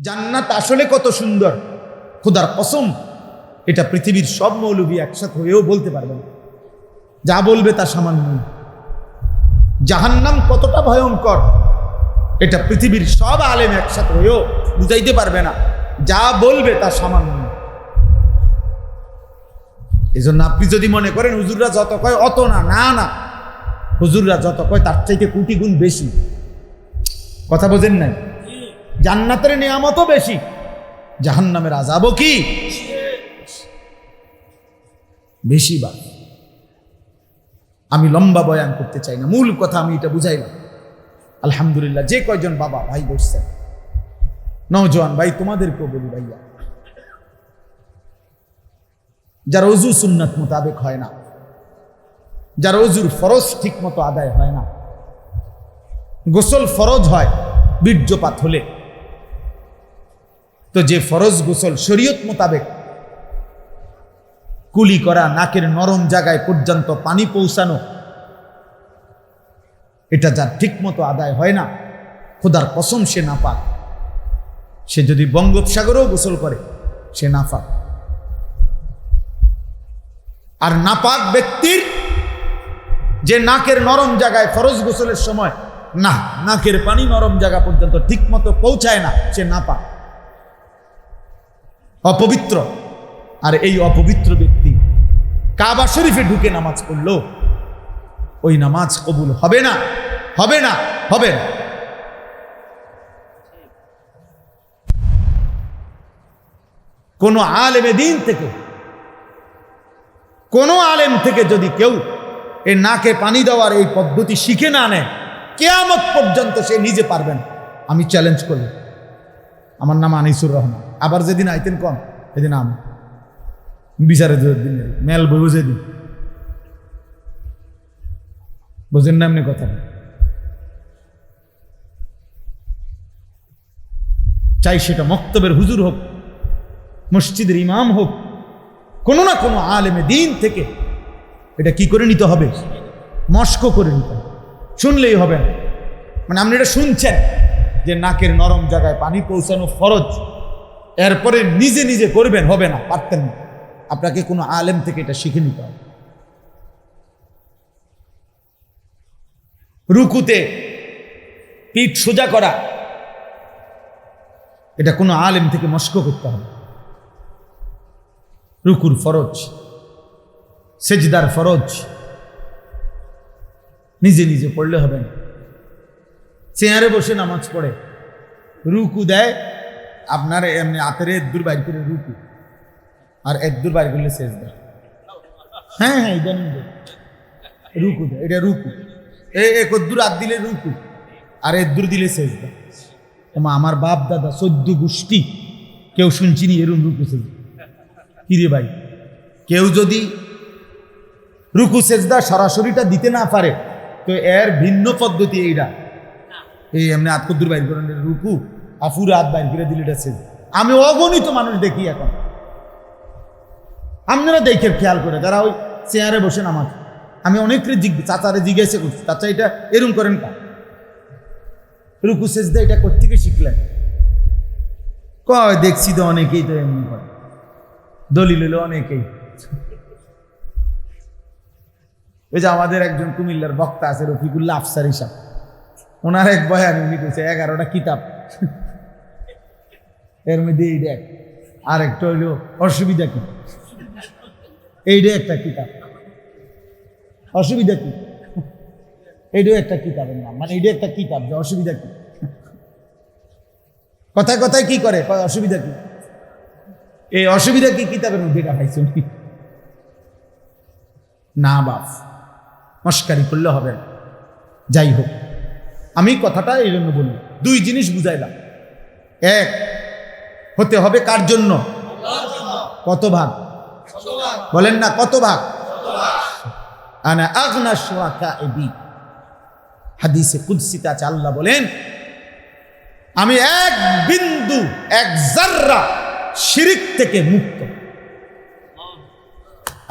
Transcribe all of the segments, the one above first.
জান্নাত আসলে কত সুন্দর, খোদার কসম এটা পৃথিবীর সব মৌলবী একসাথে হয়েও বলতে পারবে না, যা বলবে তা সামান্য। জাহান্নাম কতটা ভয়ঙ্কর এটা পৃথিবীর সব আলেম একসাথে হয়েও বুঝাইতে পারবে না, যা বলবে তা সামান্য। এই জন্য আপনি যদি মনে করেন হুজুররা যত কয় অত না, না না, হুজুররা যত কয় তার চাইতে কোটি গুণ বেশি। কথা বোঝেন নাই? জান্নাতের নিয়ামতও বেশি, জাহান্নামের আযাবও কি বেশি। বা আমি লম্বা বয়ান করতে চাই না, মূল কথা আমি এটা বুঝাইলাম। আলহামদুলিল্লাহ, যে কয়জন বাবা ভাই বসছেন, নওজোয়ান ভাই, তোমাদেরকেও বলি ভাইয়া, যার ওযু সুন্নাত মোতাবেক হয় না, যার ওযুর ফরজ ঠিক মতো আদায় হয় না, গোসল ফরজ হয় বীর্যপাত হলে, তো যে ফরজ গোসল শরীয়ত মোতাবেক কুলি করা, নাকের নরম জায়গায় পর্যন্ত পানি পৌঁছানো, এটা যার ঠিক মতো আদায় হয় না, খোদার কসম সে নাপাক। সে যদি বঙ্গোপসাগরেও গোসল করে সে নাপাক। আর নাপাক ব্যক্তির যে নাকের নরম জায়গায় ফরজ গোসলের সময় না, নাকের পানি নরম জায়গা পর্যন্ত ঠিক মতো পৌঁছায় না, সে নাপাক, অপবিত্র। আর এই অপবিত্র ব্যক্তি কাবা শরীফে ঢুকে নামাজ পড়লো, ওই নামাজ কবুল হবে না, হবে না, হবে না। কোন আলেমে দ্বীন থেকে, কোন আলেম থেকে যদি কেউ এই নাকে পানি দেওয়ার এই পদ্ধতি শিখে না নেয়, কিয়ামত পর্যন্ত সে নিজে পারবেন। আমি চ্যালেঞ্জ করি। আমার নাম আনিসুর রহমান, আবার যেদিন আইতেন কম এদিন আমি বিচারে দিন মেল বই বুঝে দিন, বুঝেন না এমনি কথা। চাই সেটা মক্তবের হুজুর হোক, মসজিদের ইমাম হোক, কোনো না কোনো আলেমে দ্বীন থেকে এটা কি করে নিতে হবে, মস্ক করে নিতে হবে। শুনলেই হবে না, মানে আপনি এটা শুনছেন যে নাকের নরম জায়গায় পানি পৌঁছানো ফরজ, এরপরে নিজে নিজে করবেন, হবে না, পারতেন না। আপনাকে কোনো আলেম থেকে এটা শিখে নিতে হবে। রুকুতে পিঠ সোজা করা, এটা কোনো আলেম থেকে মস্ক করতে হবে। রুকুর ফরজ, সেজদার ফরজ নিজে নিজে পড়লে হবে না। চেয়ারে বসে নামাজ পড়ে রুকু দেয়, আপনার এমনি হাতের একদূর বাইর করে রুকু, আর একদূর বাইর করলে সেজদা। হ্যাঁ হ্যাঁ, ইদানিং রুকু দেয়, এটা রুকু, একদূর হাত দিলে রুকু, আর একদূর দিলে সেজদা। আমার বাপ দাদা 14 গোষ্ঠী কেউ শুনছিনি এরম রুকু সেজদা। কিরে ভাই, কেউ যদি রুকু সেজদা সরাসরিটা দিতে না পারে তো এর ভিন্ন পদ্ধতি এইটা, এই এমনি হাত কদ্দুর বাইর করেন রুকু, আফুরে হাত বাইর করে দিলে এটা সেজদা। আমি অগণিত মানুষ দেখি এখন, আপনারা দেখে খেয়াল করে, যারা ওই চেয়ারে বসে নামাজ, আমি অনেকের চাচারে জিজ্ঞাসা করছি, চাচা এটা এরম করেন কা, রুকু সেজদা এটা কোত্থেকে শিখলেন? কয় দেখছি তো অনেকেই তো এমনি করে, দলিল হলো অনেকেই। ওই যে আমাদের একজন কুমিল্লার বক্তা আছে রফিকুল্লাহ আফসার হিসাব, ওনার এক বয়ান উনি কইছে 11টা কিতাব, এর মধ্যে এই দেখ, আর একটা হইল অসুবিধা কি, এইটাই একটা কিতাব, অসুবিধা কি, এইটাও একটা কিতাবের নাম, মানে এইটা একটা কিতাব যে অসুবিধা কি, কথায় কথায় কি করে, অসুবিধা কি, এই অসুবিধা কি কিতাবের মধ্যে এটা পাইছেন না? বাপ মস্কারি করলে হবে না। যাই হোক, আমি কথাটা এই জন্য বলি, দুই জিনিস বুঝাইলাম। এক, হতে হবে কার জন্য? কত ভাগ বলেন না, কত ভাগ? আনা আগনা শুরাকা'i, হাদিসে কুদসিতে আছে, আল্লাহ বলেন আমি এক বিন্দু, এক জাররা শিরিক থেকে মুক্ত।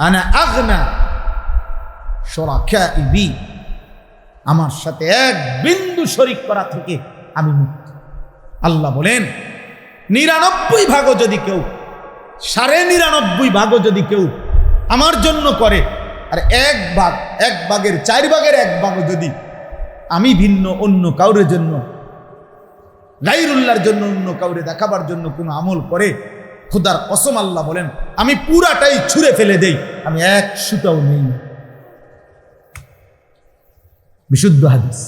আনা আগনা শুরাকা'i, আমার সাথে এক বিন্দু শরীক করা থেকে আমি মুক্ত। আল্লাহ বলেন 99 ভাগও যদি কেউ 99.5 ভাগও যদি কেউ আমার জন্য করে, আর 1 ভাগের 4 ভাগের 1 ভাগও যদি আমি ভিন্ন অন্য কাউরের জন্য, গায়রুল্লাহর জন্য, অন্য কাউরে দেখাবার জন্য কোনো আমল করে, খোদার কসম আল্লাহ বলেন আমি পুরাটাই ছুঁড়ে ফেলে দেই, আমি 1 সুতাও নেই না। বিশুদ্ধ হাদিস।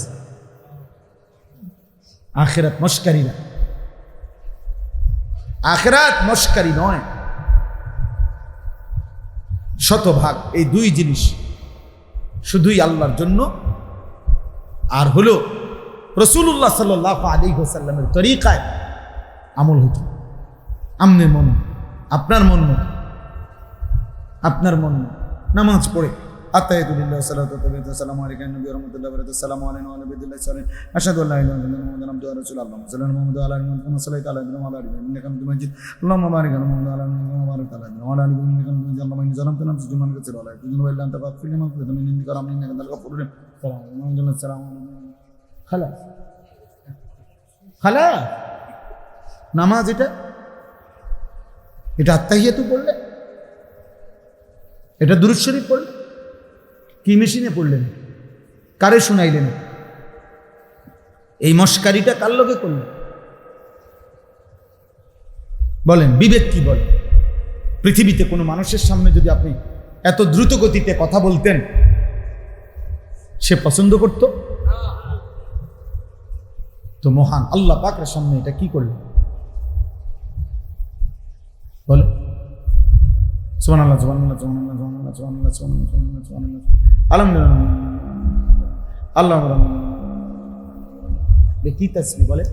আখিরাত মস্কারি না, আখিরাত মস্কারি নয়। শতভাগ এই 2 জিনিস শুধুই আল্লাহর জন্য, আর হলো রাসূলুল্লাহ সাল্লাল্লাহু আলাইহি ওয়াসাল্লামের তরিকায় আমল হতো। আমনের মন, আপনার মন মতো, আপনার মন নামাজ পড়ে আতায়াতুল্লাহ সাল্লাল্লাহু আলাইহি ওয়াসাল্লাম আলাইহি নবী রাহমাতুল্লাহ ওয়া বারাকাতুহু আসসালামু আলাইনা ওয়া আলা আবিদিল্লাহি সাল্লাল্লাহু আলাইহি আশহাদু আল্লা ইলাহা ইল্লাল্লাহ মুহাম্মাদুর রাসূলুল্লাহ সাল্লাল্লাহু আলাইহি ওয়া সাল্লাম সাল্লাল্লাহু আলাইহি ওয়া আলা ইন্নাকা হামিদুম মাজিদ আল্লাহুম্মা বারিক আলা মুহাম্মাদ ওয়া আলা আলি মুহাম্মাদ ওয়া আলা আলি মুহাম্মাদ ইন্নাকা হামিদুম মাজিদ আল্লাহুম্মা ইন্নী যালামতু নাফসি যুলমান কাসীরা ওয়া লা ইয়াগফিরু ইল্লা আনতা ফাগফির লিমান তাশা'u মিন ইনদিকা রাহমাতান ইন্নাকা আনতাল গফুরুর রাহিম। সালামু আলাইকুম। খালাস খালাস নামাজ। এটা আত্তাহিয়াতু পড়লে, এটা দুরূদ শরীফ পড়লে, কি মেশিনে পড়লেন, কারে শুনাইলেন, এই মস্কারিটা কার লোকে করলেন বলেন? বিবেক কি বলে? পৃথিবীতে কোনো মানুষের সামনে যদি আপনি এত দ্রুত গতিতে কথা বলতেন, সে পছন্দ করত? তো মহান আল্লাহ পাকের সামনে এটা কি করলেন বলে? সুবহানাল্লাহ, সুবহানাল্লাহ, সুবহানাল্লাহ, সুবহানাল্লাহ, সুবহানাল্লাহ, সুবহানাল্লাহ, সুবহানাল্লাহ, আলহামদুলিল্লাহ, আল্লাহু আকবার। কি তাসবিহ বলে?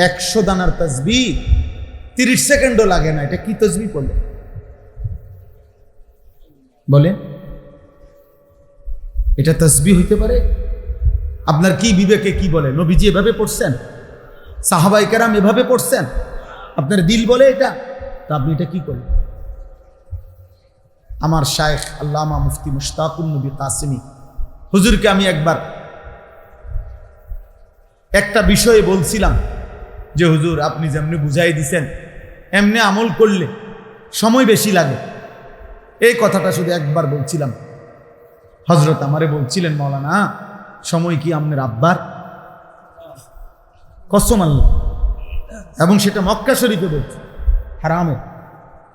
100 দানার তাসবিহ 30 সেকেন্ডও লাগে না। এটা কি তাসবিহ বলে? বলে এটা তাসবিহ হইতে পারে? আপনার কি বিবেকে কি বলে? নবীজি এভাবে পড়ছেন? সাহাবায়ে কেরাম এভাবে পড়ছেন? আপনার দিল বলে এটা? তা আপনি এটা কি করলেন? আমার শায়েখ আল্লামা মুফতি মুশতাকুন নবী কাসেমি হুজুরকে আমি একবার একটা বিষয়ে বলছিলাম যে হুজুর আপনি যেমনি বুঝাই দিছেন এমনি আমল করলে সময় বেশি লাগে। এই কথাটা শুধু একবার বলছিলাম। হযরত আমারে বলছিলেন, মাওলানা সময় কি আপনার আব্বার? কসম আল্লাহ, এবং সেটা মক্কা শরীফে বলছে, হারামে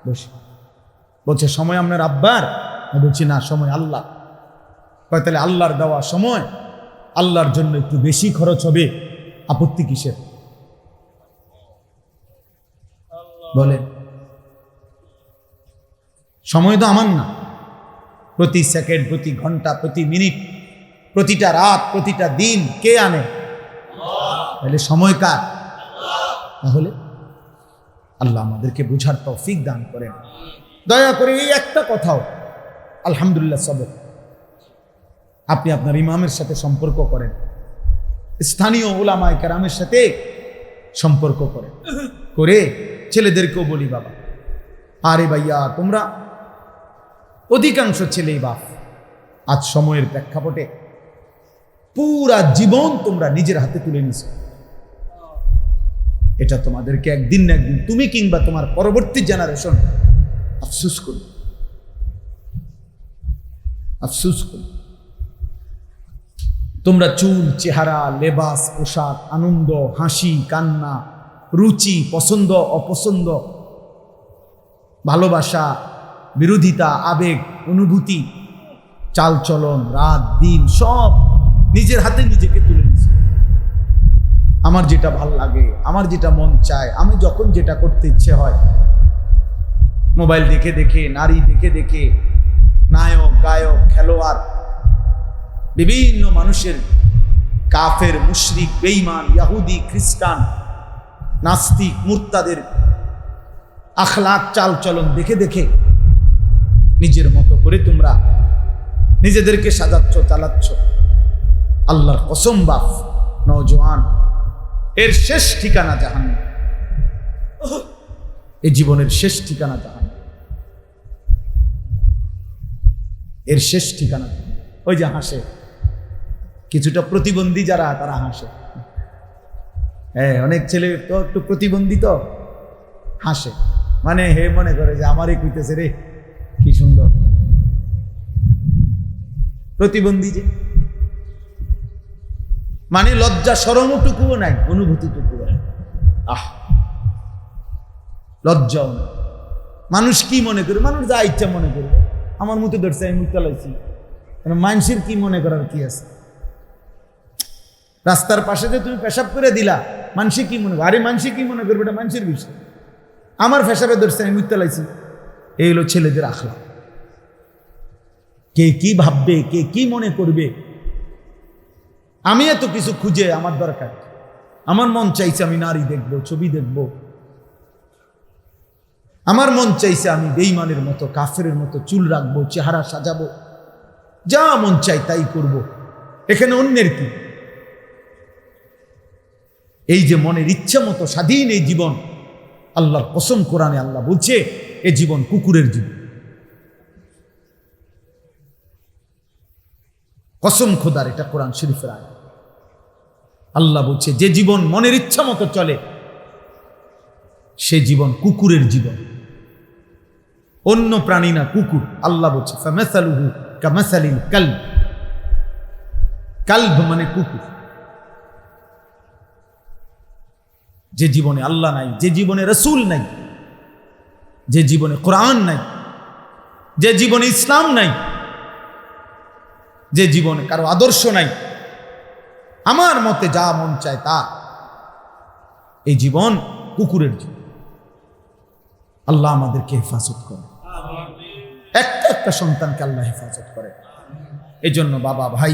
বসে বলছে সময় আপনার আব্বার। আমি বলছি না, সময় আল্লাহ। কয় তাহলে আল্লাহর দেওয়া সময় আল্লাহর জন্য একটু বেশি খরচ হবে, আপত্তি কিসের? বলে সময় তো আমার না, প্রতি সেকেন্ড, প্রতি ঘন্টা, প্রতি মিনিট, প্রতিটা রাত, প্রতিটা দিন কে আনে? তাহলে সময় কার? তাহলে আল্লাহ আমাদেরকে বুঝার তৌফিক দান করেন। দয়া করে এই একটা কথাও আলহামদুলিল্লাহ সবর আপনি আপনার ইমামের সাথে সম্পর্ক করেন, স্থানীয় উলামায়ে কেরামের সাথে সম্পর্ক করেন, করে ছেলেদেরকেও বলি, বাবা আরে ভাইয়া তোমরা অধিকাংশ ছেলেই বাপ আজ সময়ের প্রেক্ষাপটে পুরা জীবন তোমরা নিজের হাতে তুলে নিছো। এটা তোমাদেরকে একদিন না একদিন তুমি কিংবা তোমার পরবর্তী জেনারেশন আফসোস করো, আফসোস করো। তোমরা চুল, চেহারা, লেবাস, পোশাক, আনন্দ, হাসি, কান্না, রুচি, পছন্দ, অপছন্দ, ভালোবাসা, বিরোধিতা, আবেগ, অনুভূতি, চালচলন, রাত দিন সব নিজের হাতে নিজেকে তুলে নিছে। আমার যেটা ভাল লাগে, আমার যেটা মন চায়, আমি যখন যেটা করতে ইচ্ছে হয়, মোবাইল দেখে দেখে, নারী দেখে দেখে, নায়ক, গায়ক, খেলোয়াড়, বিভিন্ন মানুষের, কাফের, মুশরিক, বেঈমান, ইহুদি, খ্রিস্টান, নাস্তিক, মুরতাদের আখলাক, চালচলন দেখে দেখে নিজের মতো করে তোমরা নিজেদেরকে সাজাচ্ছ, চালাচ্ছ। আল্লাহর কসম বাপ, নওজোয়ান, এর শেষ ঠিকানা জাহান্নাম। এই জীবনের শেষ ঠিকানা জাহান্নাম, এর শেষ ঠিকানা। ওই যে হাসে কিছুটা প্রতিবন্ধী যারা, তারা হাসে। হ্যাঁ, অনেক ছেলে তো একটু প্রতিবন্ধী, তো হাসে, মানে হে মনে করে যে আমারই কইতেছে রে, কি সুন্দর। প্রতিবন্ধী যে, মানে লজ্জা শরমটুকুও নাই, অনুভূতিটুকুও নাই। লজ্জাও না। মানুষ কি মনে করে? মানুষ যা ইচ্ছা মনে করবে। আমার মতো ধরছে, আমি মুখ চালাইছি, মানুষের কি মনে করার কি আছে? রাস্তার পাশে যে তুমি পেশাব করে দিলা, মানুষে কি মনে করবে? আরে মানুষে কি মনে করবে, এটা মানুষের বিষয়। আমার পেশাবে ধরছে, আমি মুখ চালাইছি। এই হলো ছেলেদের আখলাক। কে কি ভাববে, কে কি মনে করবে, আমি এত কিছু খুঁজে আমার দরকার? আমার মন চাইছে আমি নারী দেখবো, ছবি দেখবো। আমার মন চাইছে আমি বেঈমানের মতো, কাফেরের মতো চুল রাখবো, চেহারা সাজাবো, যা মন চাই তাই করব। এখানে অন্যের কি? এই যে মনের ইচ্ছা মতো স্বাধীন এই জীবন, আল্লাহর কসম কোরআনে আল্লাহ বলছে এ জীবন কুকুরের জীবন। কসম খোদার, এটা কোরআন শরীফের আয়াত। আল্লাহ বলছে যে জীবন মনের ইচ্ছা মতো চলে সে জীবন কুকুরের জীবন, অন্য প্রাণী না, কুকুর। আল্লাহ বলছে ফামাসালুহু কামাসালিল কালব। কালব মানে কুকুর। যে জীবনে আল্লাহ নাই, যে জীবনে রসুল নাই, যে জীবনে কোরআন নাই, যে জীবনে ইসলাম নাই, যে জীবনে কারো আদর্শ নাই, আমার মতে যা মন চায় তা, এই জীবন কুকুরের জীবন। আল্লাহ আমাদেরকে হেফাজত করে, একটা একটা সন্তানকে আল্লাহ হেফাজত করে। এই জন্য বাবা, ভাই,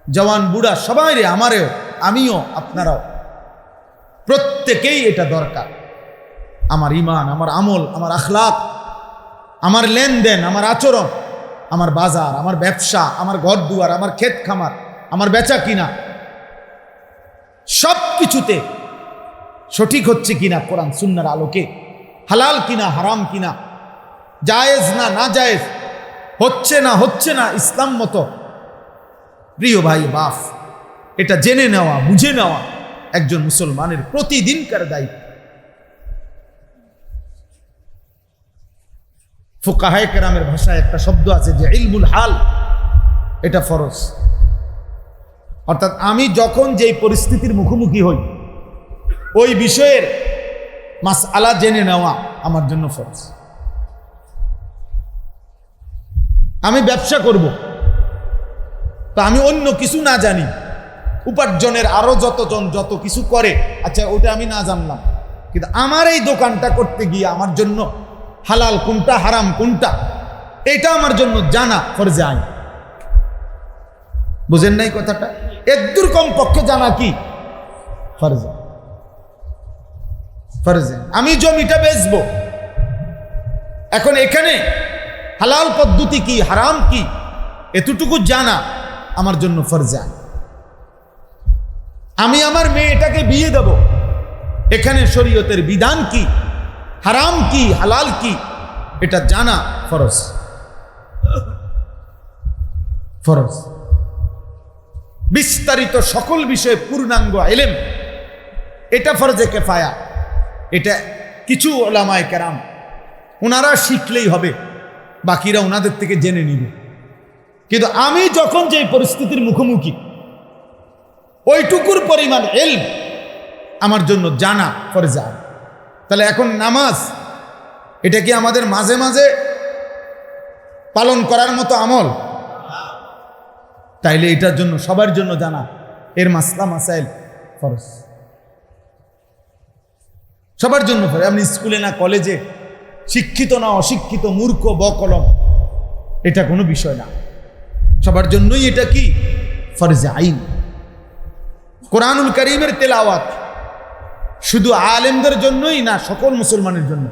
জওয়ান, বুড়া সবাই রে, আমারেও, আমিও, আপনারাও, প্রত্যেকেই এটা দরকার। আমার ঈমান, আমার আমল, আমার আখলাক, আমার লেনদেন, আমার আচরণ, আমার বাজার, আমার ব্যবসা, আমার ঘর দুয়ার, আমার ক্ষেত খামার, আমার বেচা কিনা, সব কিছুতে সঠিক হচ্ছে কিনা কোরআন সুন্নাহর আলোকে, হালাল কিনা হারাম কিনা, জায়েজ না না জায়েজ, হচ্ছে না ইসলাম মতো। প্রিয় ভাই বাপ, এটা জেনে নেওয়া, বুঝে নেওয়া একজন মুসলমানের প্রতিদিনকার দায়িত্ব। ফুকাহায়ে কেরামের ভাষায় একটা শব্দ আছে যে ইলমুল হাল, এটা ফরজ। অর্থাৎ আমি যখন যেই পরিস্থিতির মুখোমুখি হই ওই বিষয়ের মাসআলা জেনে নেওয়া আমার জন্য ফরজ। আমি ব্যবসা করব, তো আমি অন্য কিছু না জানি, উপার্জনের আরো যতজন যত কিছু করে, আচ্ছা ওটা আমি না জানলাম, কিন্তু আমার এই দোকানটা করতে গিয়ে আমার জন্য হালাল কোনটা হারাম কোনটা এটা আমার জন্য জানা ফরজে আইন। বুঝেন নাই কথাটা? একদূর কম পক্ষে জানা কি ফরজে। ফরজে আমি জমিটা বেচবো, এখন এখানে হালাল পদ্ধতি কি হারাম কি এতটুকু জানা আমার জন্য ফরজে আইন। আমি আমার মেয়েটাকে বিয়ে দেব, এখানে শরীয়তের বিধান কি, হারাম কি হালাল কি এটা জানা ফরজ। ফরজ বিস্তারিত সকল বিষয়ে পূর্ণাঙ্গ ইলম, এটা ফরজে কিফায়া। এটা কিছু উলামায়ে কেরাম ওনারা শিখলেই হবে, বাকিরা ওনাদের থেকে জেনে নিবে। কিন্তু আমি যখন যে পরিস্থিতির মুখোমুখি ওইটুকুর পরিমাণ ইলম আমার জন্য জানা ফরজে আইন। তাহলে এখন নামাজ, এটা কি আমাদের মাঝে মাঝে পালন করার মতো আমল? তাইলে এটার জন্য সবার জন্য জানা এর মাসলা মাসাইল ফরজ, সবার জন্য ফরজ। আপনি স্কুলে না কলেজে, শিক্ষিত না অশিক্ষিত, মূর্খ বকলম, এটা কোনো বিষয় না, সবার জন্যই এটা কি ফরজে আইন। কোরআনুল কারীমের তেলাওয়াত শুধু আলেমদের জন্যই না, সকল মুসলমানের জন্য,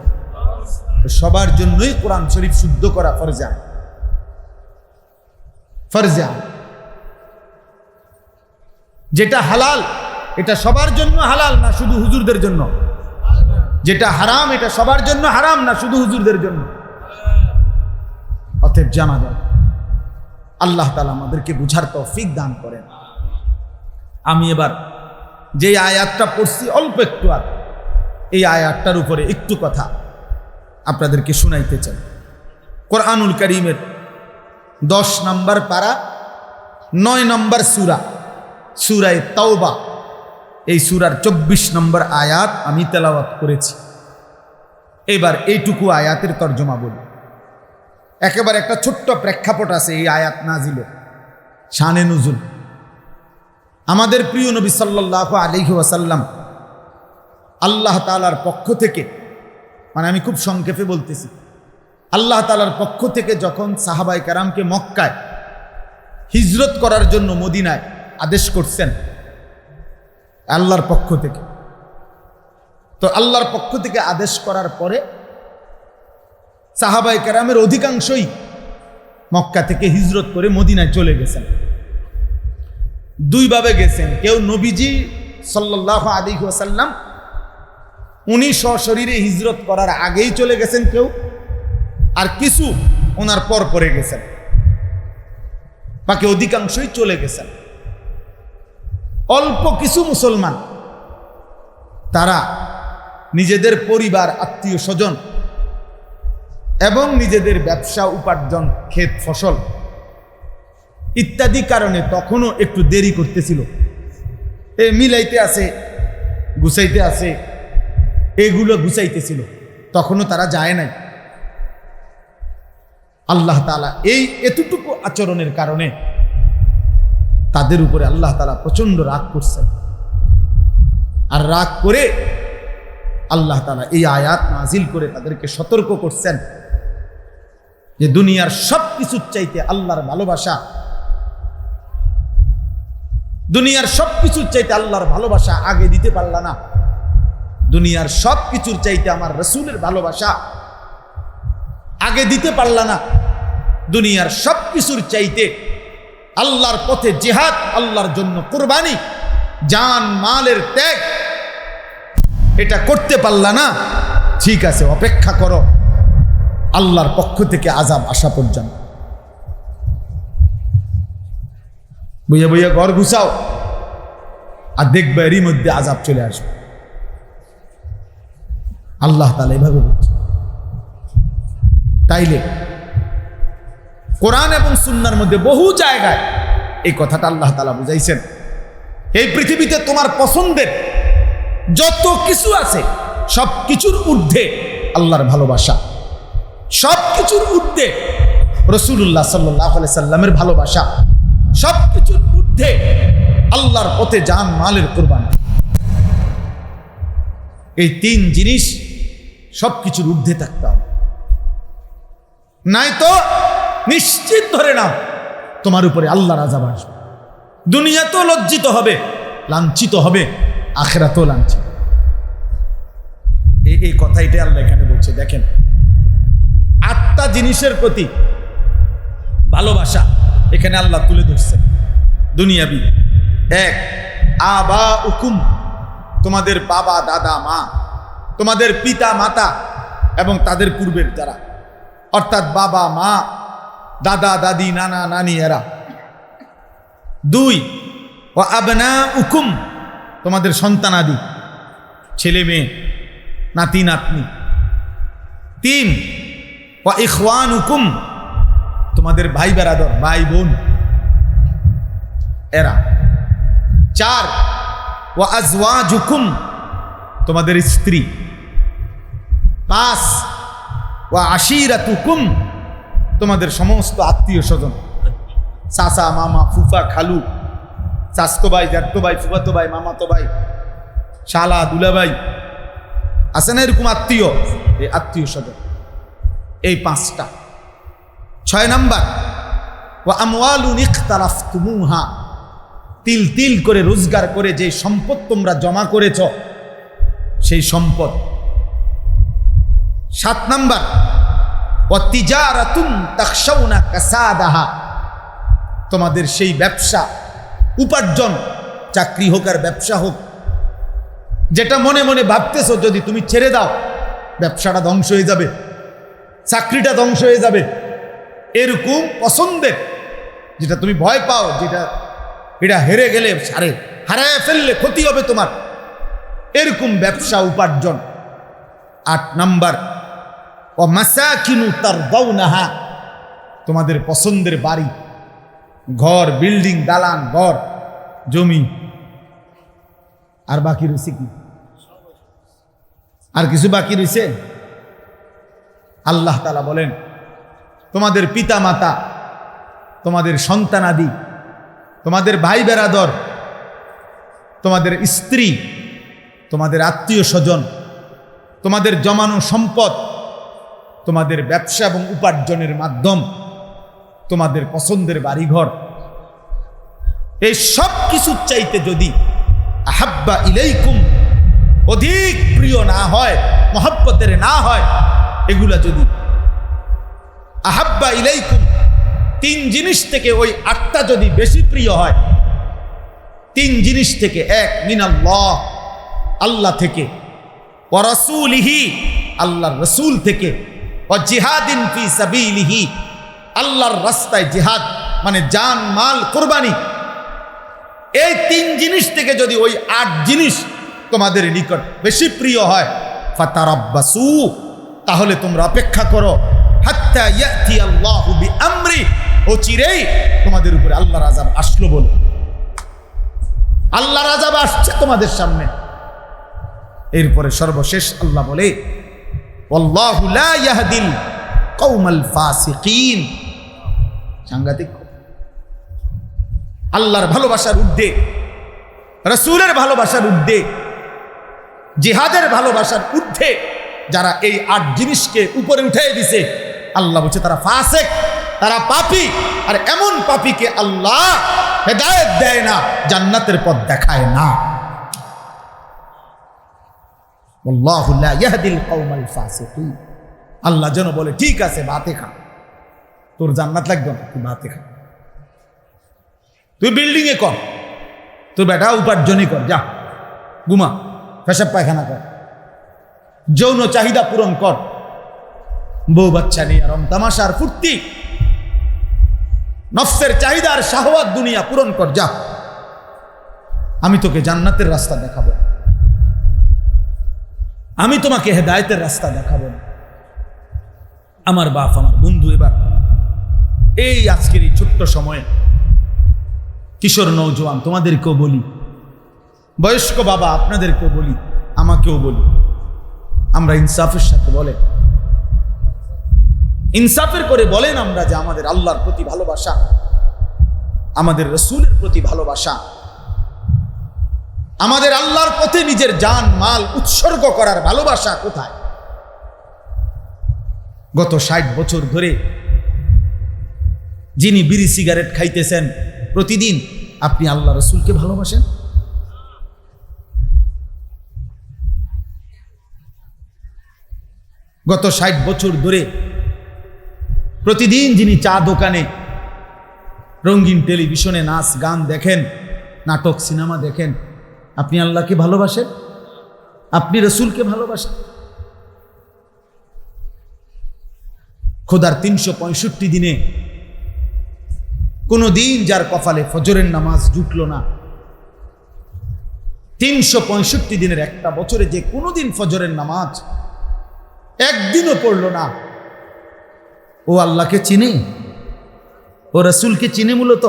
সবার জন্যই কোরআন শরীফ শুদ্ধ করা ফরজে আইন। ফরজে আইন। যেটা হালাল এটা সবার জন্য হালাল না শুধু হুজুরদের জন্য, যেটা হারাম এটা সবার জন্য হারাম না শুধু হুজুরদের জন্য। অতএব জানা যায়। আল্লাহ তাআলা আমাদেরকে বুঝার তৌফিক দান করেন। আমি এবার যে আয়াতটা পড়ছি অল্প একটু আর এই আয়াতটার উপরে একটু কথা আপনাদেরকে শুনাইতে চাই। কোরআনুল কারীমের 10 নম্বর পারা 9 নম্বর সূরা, সূরায়ে তাওবা, এই সূরার 24 নম্বর আয়াত আমি তেলাওয়াত করেছি। এবার এইটুকু আয়াতের তর্জমা বলি। একেবারে একটা ছোট্ট প্রেক্ষাপট আছে এই আয়াত নাজিলের, শানে নুজুল। আমাদের প্রিয় নবী সাল্লাল্লাহু আলাইহি ওয়াসাল্লাম আল্লাহ তাআলার পক্ষ থেকে, মানে আমি খুব সংক্ষেপে বলতেছি, আল্লাহ তাআলার পক্ষ থেকে যখন সাহাবায়ে কেরামকে মক্কায় হিজরত করার জন্য মদিনায় আদেশ করছেন আল্লাহর পক্ষ থেকে, তো আল্লাহর পক্ষ থেকে আদেশ করার পরে সাহাবায়ে কেরামের অধিকাংশই মক্কা থেকে হিজরত করে মদিনায় চলে গেছেন। দুইভাবে গেছেন, কেউ নবীজি সাল্লাল্লাহু আলাইহি ওয়াসাল্লাম উনি সশরীরে হিজরত করার আগেই চলে গেছেন কেউ, আর কিছু ওনার পর পরে গেছেন, বাকি অধিকাংশই চলে গেছেন। অল্প কিছু মুসলমান তারা নিজেদের পরিবার, আত্মীয় স্বজন এবং নিজেদের ব্যবসা, উপার্জন, ক্ষেত ফসল ইত্যাদি কারণে তখনও একটু দেরি করতেছিল। মিলাইতে আছে, গুছাইতে আছে, এগুলো গুছাইতেছিল, তখনও তারা যায় নাই। আল্লাহ তাআলা এই এতটুকু আচরণের কারণে তাদের উপরে আল্লাহ তাআলা প্রচন্ড রাগ করছেন। আর রাগ করে আল্লাহ তাআলা এই আয়াত নাজিল করে তাদেরকে সতর্ক করছেন যে দুনিয়ার সব কিছুর চাইতে আল্লাহর ভালোবাসা, দুনিয়ার সব কিছুর চাইতে আল্লাহর ভালোবাসা আগে দিতে পারলা না, দুনিয়ার সব কিছুর চাইতে আমার রাসূলের ভালোবাসা আগে দিতে পারলা না, দুনিয়ার সব কিছুর চাইতে আল্লাহর পথে জিহাদ, আল্লাহর জন্য কুরবানি, জান মালের ত্যাগ এটা করতে পারলা না, ঠিক আছে অপেক্ষা করো আল্লাহর পক্ষ থেকে আযাব আসা পর্যন্ত। বইয়া বইয়া ঘর ঘুষাও আর দেখবে এরই মধ্যে আযাব চলে আসবে। আল্লাহ তাআলা এভাবে বলছে। তাইলে কোরআন এবং সুন্নাহর মধ্যে বহু জায়গায় এই কথাটা আল্লাহ তাআলা বুঝাইছেন, এই পৃথিবীতে তোমার পছন্দের যত কিছু আছে সব কিছুর ঊর্ধ্বে আল্লাহর ভালোবাসা, সব কিছুর ঊর্ধ্বে রাসূলুল্লাহ সাল্লাল্লাহু আলাইহি সাল্লামের ভালোবাসা, সব কিছুর ঊর্ধ্বে আল্লাহর পথে জান মালের কুরবানি। এই তিন জিনিস সব কিছুর ঊর্ধ্বে থাকতে হবে, নাই তো নিশ্চিত ধরে নাও তোমার উপরে আল্লাহর আযাব আসবে। দুনিয়াতেও লজ্জিত হবে, লাঞ্ছিত হবে, আখিরাতেও লাঞ্ছিত। এই কথাইটা আল্লাহ এখানে বলছে। দেখেন, 8টা জিনিসের প্রতি ভালোবাসা এখানে আল্লাহ তুলে ধরছে দুনিয়াবি। 1, আবা উকুম, তোমাদের বাবা দাদা মা, তোমাদের পিতা মাতা এবং তাদের পূর্বের যারা, অর্থাৎ বাবা মা, দাদা দাদি, নানা নানি এরা। 2, ও আবনা উকুম, তোমাদের সন্তানাদি, ছেলে মেয়ে, নাতি নাতনি। 3, ও ইখওয়ান উকুম, তোমাদের ভাই বেরাদর, ভাই বোন এরা। 4, ও আজওয়াজ উকুম, তোমাদের স্ত্রী। 5, ও আশিরাতুকুম, তোমাদের সমস্ত আত্মীয় স্বজন, চাচা মামা ফুফা খালু, চাচতো ভাই জ্যাঠতো ভাই ফুফাতো ভাই মামাতো ভাই শালা দুলাভাই, আছে না এরকম আত্মীয়, এই আত্মীয় স্বজন। এই 5টা। 6 নাম্বার, ওয়া আমওয়ালুন ইখতারাফতুমুহা, তিল তিল করে রোজগার করে যে সম্পদ তোমরা জমা করেছ সেই সম্পদ। 7 নাম্বার, ওয়া তিজারাতুন তাখশাউনা কাসাদাহা, তোমাদের সেই ব্যবসা, উপার্জন, চাকরি হোক আর ব্যবসা হোক, যেটা মনে মনে ভাবতেছো যদি তুমি ছেড়ে দাও ব্যবসাটা ধ্বংস হয়ে যাবে, চাকরিটা ধ্বংস হয়ে যাবে, এরকম পছন্দের যেটা তুমি ভয় পাও, যেটা এটা হেরে গেলে হারায় ফেললে ক্ষতি হবে তোমার, এরকম ব্যবসা উপার্জন 8 নাম্বার, ও মাসাকিনু তারদাউনাহা, তোমাদের পছন্দের বাড়ি, ঘর, বিল্ডিং, দালান, ঘর, জমি। আর বাকি রয়েছে কি? আর কিছু বাকি রয়েছে? আল্লাহ তাআলা বলেন, তোমাদের পিতা মাতা, তোমাদের সন্তানাদি, তোমাদের ভাই বেরাদর, তোমাদের স্ত্রী, তোমাদের আত্মীয় স্বজন, তোমাদের জমানো সম্পদ, তোমাদের ব্যবসা এবং উপার্জনের মাধ্যম, তোমাদের পছন্দের বাড়িঘর, এই সব কিছুর চাইতে যদি আহাব্বা ইলাইকুম, অধিক প্রিয় না হয়, মহব্বতের না হয়, এগুলা যদি আহাব্বা ইলাইকুম, 3 জিনিস থেকে ওই 8টা যদি বেশি প্রিয় হয়, 3 জিনিস থেকে, 1 মিনাল্লাহ, আল্লাহ থেকে, ওয়া রাসূলিহি, আল্লাহর রাসূল থেকে, ওয়া জিহাদিন ফি সাবিলিহি, আল্লাহর রাস্তায় জিহাদ মানে জান মাল কুরবানি, এই 3 জিনিস থেকে যদি ওই 8 জিনিস তোমাদের নিকট বেশি প্রিয় হয়, ফাতারাব্বাসু, তাহলে তোমরা অপেক্ষা করো, হাত্তা ইয়াতি আল্লাহু বিআমরি, অচিরেই তোমাদের উপরে আল্লাহর আযাব আসলো বলে। আল্লাহর আযাব আসছে তোমাদের সামনে। এরপরে সর্বশেষ আল্লাহ বলে, ওয়াল্লাহু লা ইয়াহদিল কওমাল ফাসিকিন। সাংঘাতিক। আল্লাহর ভালোবাসার ঊর্ধ্বে, রাসূলের ভালোবাসার ঊর্ধ্বে, জিহাদের ভালোবাসার ঊর্ধ্বে যারা এই 8 জিনিসকে উপরে উঠিয়ে দিছে, আল্লাহ বলছে তারা ফাসিক, তারা পাপী। আর এমন পাপীকে আল্লাহ হেদায়েত দেয় না, জান্নাতের পথ দেখায় না। আল্লাহু লা ইয়াহদিল কওমাল ফাসিকিন। আল্লাহ যেন বলে, ঠিক আছে ভাতে খা, তোর জান্নাত লাগবে না, তুই ভাতে খা, তুই বিল্ডিং এ কর, তোর বেটা উপার্জনই কর, যা ঘুমা, পেশাব পায়খানা কর, যৌন চাহিদা পূরণ কর, বউ বাচ্চা নিয়ে রং তামাশার ফুর্তি, নফসের চাহিদা আর শাহওয়াত দুনিয়া পূরণ কর, যা, আমি তোকে জান্নাতের রাস্তা দেখাবো, আমি তোমাকে হেদায়েতের রাস্তা দেখাবো। আমার বাপ, আমার বন্ধু, এবার এই আজকের এই ছোট্ট সময়ে কিশোর নওজোয়ান তোমাদেরকেও বলি, বয়স্ক বাবা আপনাদেরকেও বলি, আমাকেও বলি, আমরা ইনসাফের সাথে বলেন, ইনসাফের করে বলেন আমরা যে আমাদের আল্লাহর প্রতি ভালোবাসা, আমাদের রাসূলের প্রতি ভালোবাসা, আমাদের আল্লাহর পথে নিজের জান মাল উৎসর্গ করার ভালোবাসা কোথায়? গত 60 বছর ধরে যিনি বিড়ি সিগারেট খাইতেছেন প্রতিদিন, আপনি আল্লাহ রাসূলকে ভালোবাসেন? গত 60 বছর ধরে প্রতিদিন যিনি চা দোকানে, রঙিন টেলিভিশনে নাচ গান দেখেন, নাটক সিনেমা দেখেন, আপনি আল্লাহকে ভালোবাসেন? আপনি রাসূলকে ভালোবাসেন? খোদার 365 দিনে কোনো দিন যার কপালে ফজরের নামাজ জুটলো না, 365 দিনের একটা বছরে যে কোনো দিন ফজরের নামাজ একদিনও পড়লো না, ও আল্লাহকে চিনে? ও রাসূলকে চিনে? মূলত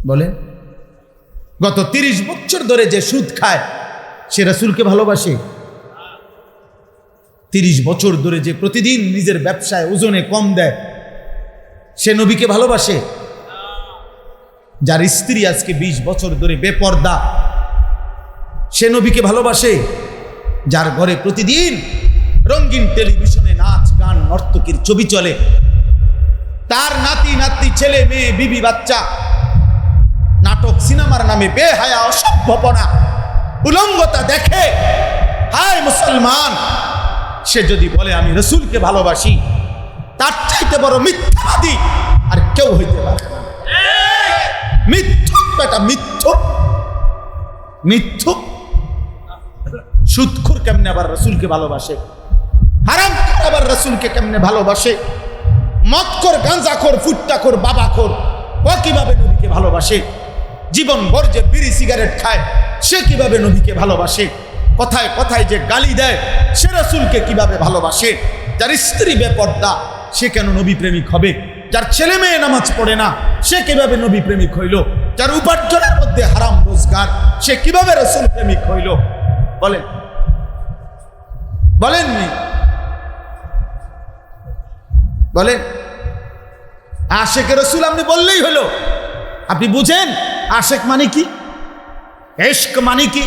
বলে, গত 30 বছর ধরে যে সুদ খায় সে রাসূলকে ভালোবাসে? 30 বছর ধরে যে প্রতিদিন নিজের ব্যবসায় ওজনে কম দেয় সে নবীকে ভালোবাসে? যার স্ত্রী আজকে 20 বছর ধরে বেপর্দা সে নবীকে ভালোবাসে? যার ঘরে প্রতিদিন রঙিন টেলিভিশনে নাচ গান নর্তকীর ছবি চলে, তার নাতি নাতনি ছেলে মেয়ে বিবি বাচ্চা নাটক সিনেমার নামে বেহায়া অসভ্যপনা উলঙ্গতা দেখে, হায় মুসলমান, সে যদি বলে আমি রাসূলকে ভালোবাসি, তার চাইতে বড় মিথ্যাবাদী আর কেউ হইতে পারে না। মিথ্যুক বেটা, মিথ্যুক, মিথ্যুক। সুদখোর কেমনে আবার রাসূলকে ভালোবাসে? হারামখোর আবার রাসূলকে কেমনে ভালোবাসে? মদখোর, গাঁজাখোর, ফুট্টাখোর, বাবাখোর ও কিভাবে নবীকে ভালোবাসে? জীবন ভর যে বিড়ি সিগারেট খায় সে কিভাবে নবীকে ভালোবাসে? কথায় কথায় যে গালি দেয় সে রাসূলকে কিভাবে ভালোবাসে? যার স্ত্রী বেপর্দা সে কেন নবী প্রেমিক হবে? যার ছেলে মেয়ে নামাজ পড়ে না সে কিভাবে নবী প্রেমিক হইল? যার উপার্জনের মধ্যে হারাম রোজগার সে কিভাবে রাসূল প্রেমিক হইল? বলেন বলেননি বলেন। আশেকে রাসূল আপনি বললেই হলো। আপনি বুঝেন আশেক মানে কি, ইশক মানে কি?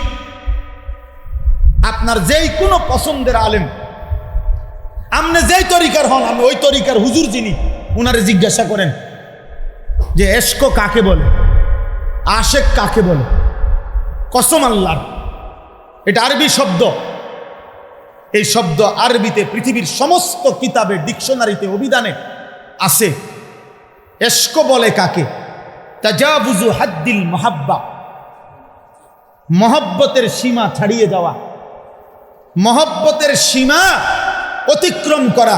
আপনার যেই কোনো পছন্দের আলেম, আপনি যেই তরিকার হন, আমি ওই তরিকার হুজুর যিনি উনারে জিজ্ঞাসা করেন যে ইশক কাকে বলে, আশেক কাকে বলে। কসম আল্লাহর, এটা আরবি শব্দ। এই শব্দ আরবিতে পৃথিবীর সমস্ত কিতাবে, ডিকশনারিতে, অভিধানে আছে। ইশক বলে কাকে? তাজাবুজু হাদ্দিল মাহাব্বা, মহব্বতের সীমা ছাড়িয়ে যাওয়া, মহব্বতের সীমা অতিক্রম করা,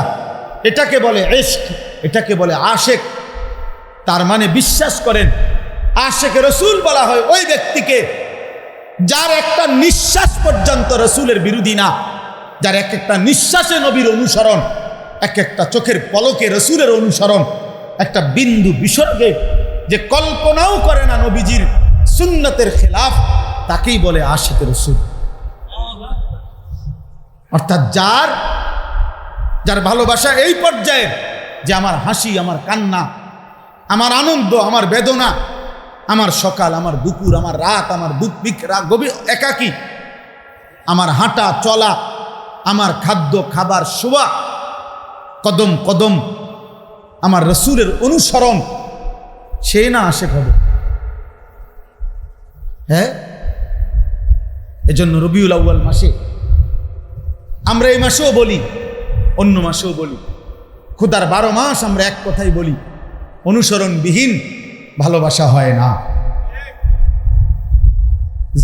এটাকে বলে ইশক, এটাকে বলে আশেক। তার মানে বিশ্বাস করেন আশেকে রাসূল বলা হয় ওই ব্যক্তিকে যার একটা নিঃশ্বাস পর্যন্ত রাসূলের বিরোধী না, যার এক একটা নিঃশ্বাসে নবীর অনুসরণ, এক একটা চোখের পলকে রাসূলের অনুসরণ, একটা বিন্দু বিসর্গে যে কল্পনাও করে না নবীজির সুন্নতের খেলাফ, তাকেই বলে আশিক রাসূল। অর্থাৎ যার যার ভালোবাসা এই পর্যায়ে যে আমার হাসি, আমার কান্না, আমার আনন্দ, আমার বেদনা, আমার সকাল, আমার দুপুর, আমার রাত, আমার গভীর একাকী, আমার হাঁটা চলা, আমার খাদ্য খাবার শোয়া, কদম কদম আমার রাসূলের অনুসরণ, সে না আশেক হবে। হ্যাঁ, এজন্য রবিউল আউয়াল মাসে আমরা এই মাসেও বলি, অন্য মাসেও বলি, খোদার 12 মাস আমরা এক কথাই বলি, অনুসরণবিহীন ভালোবাসা হয় না।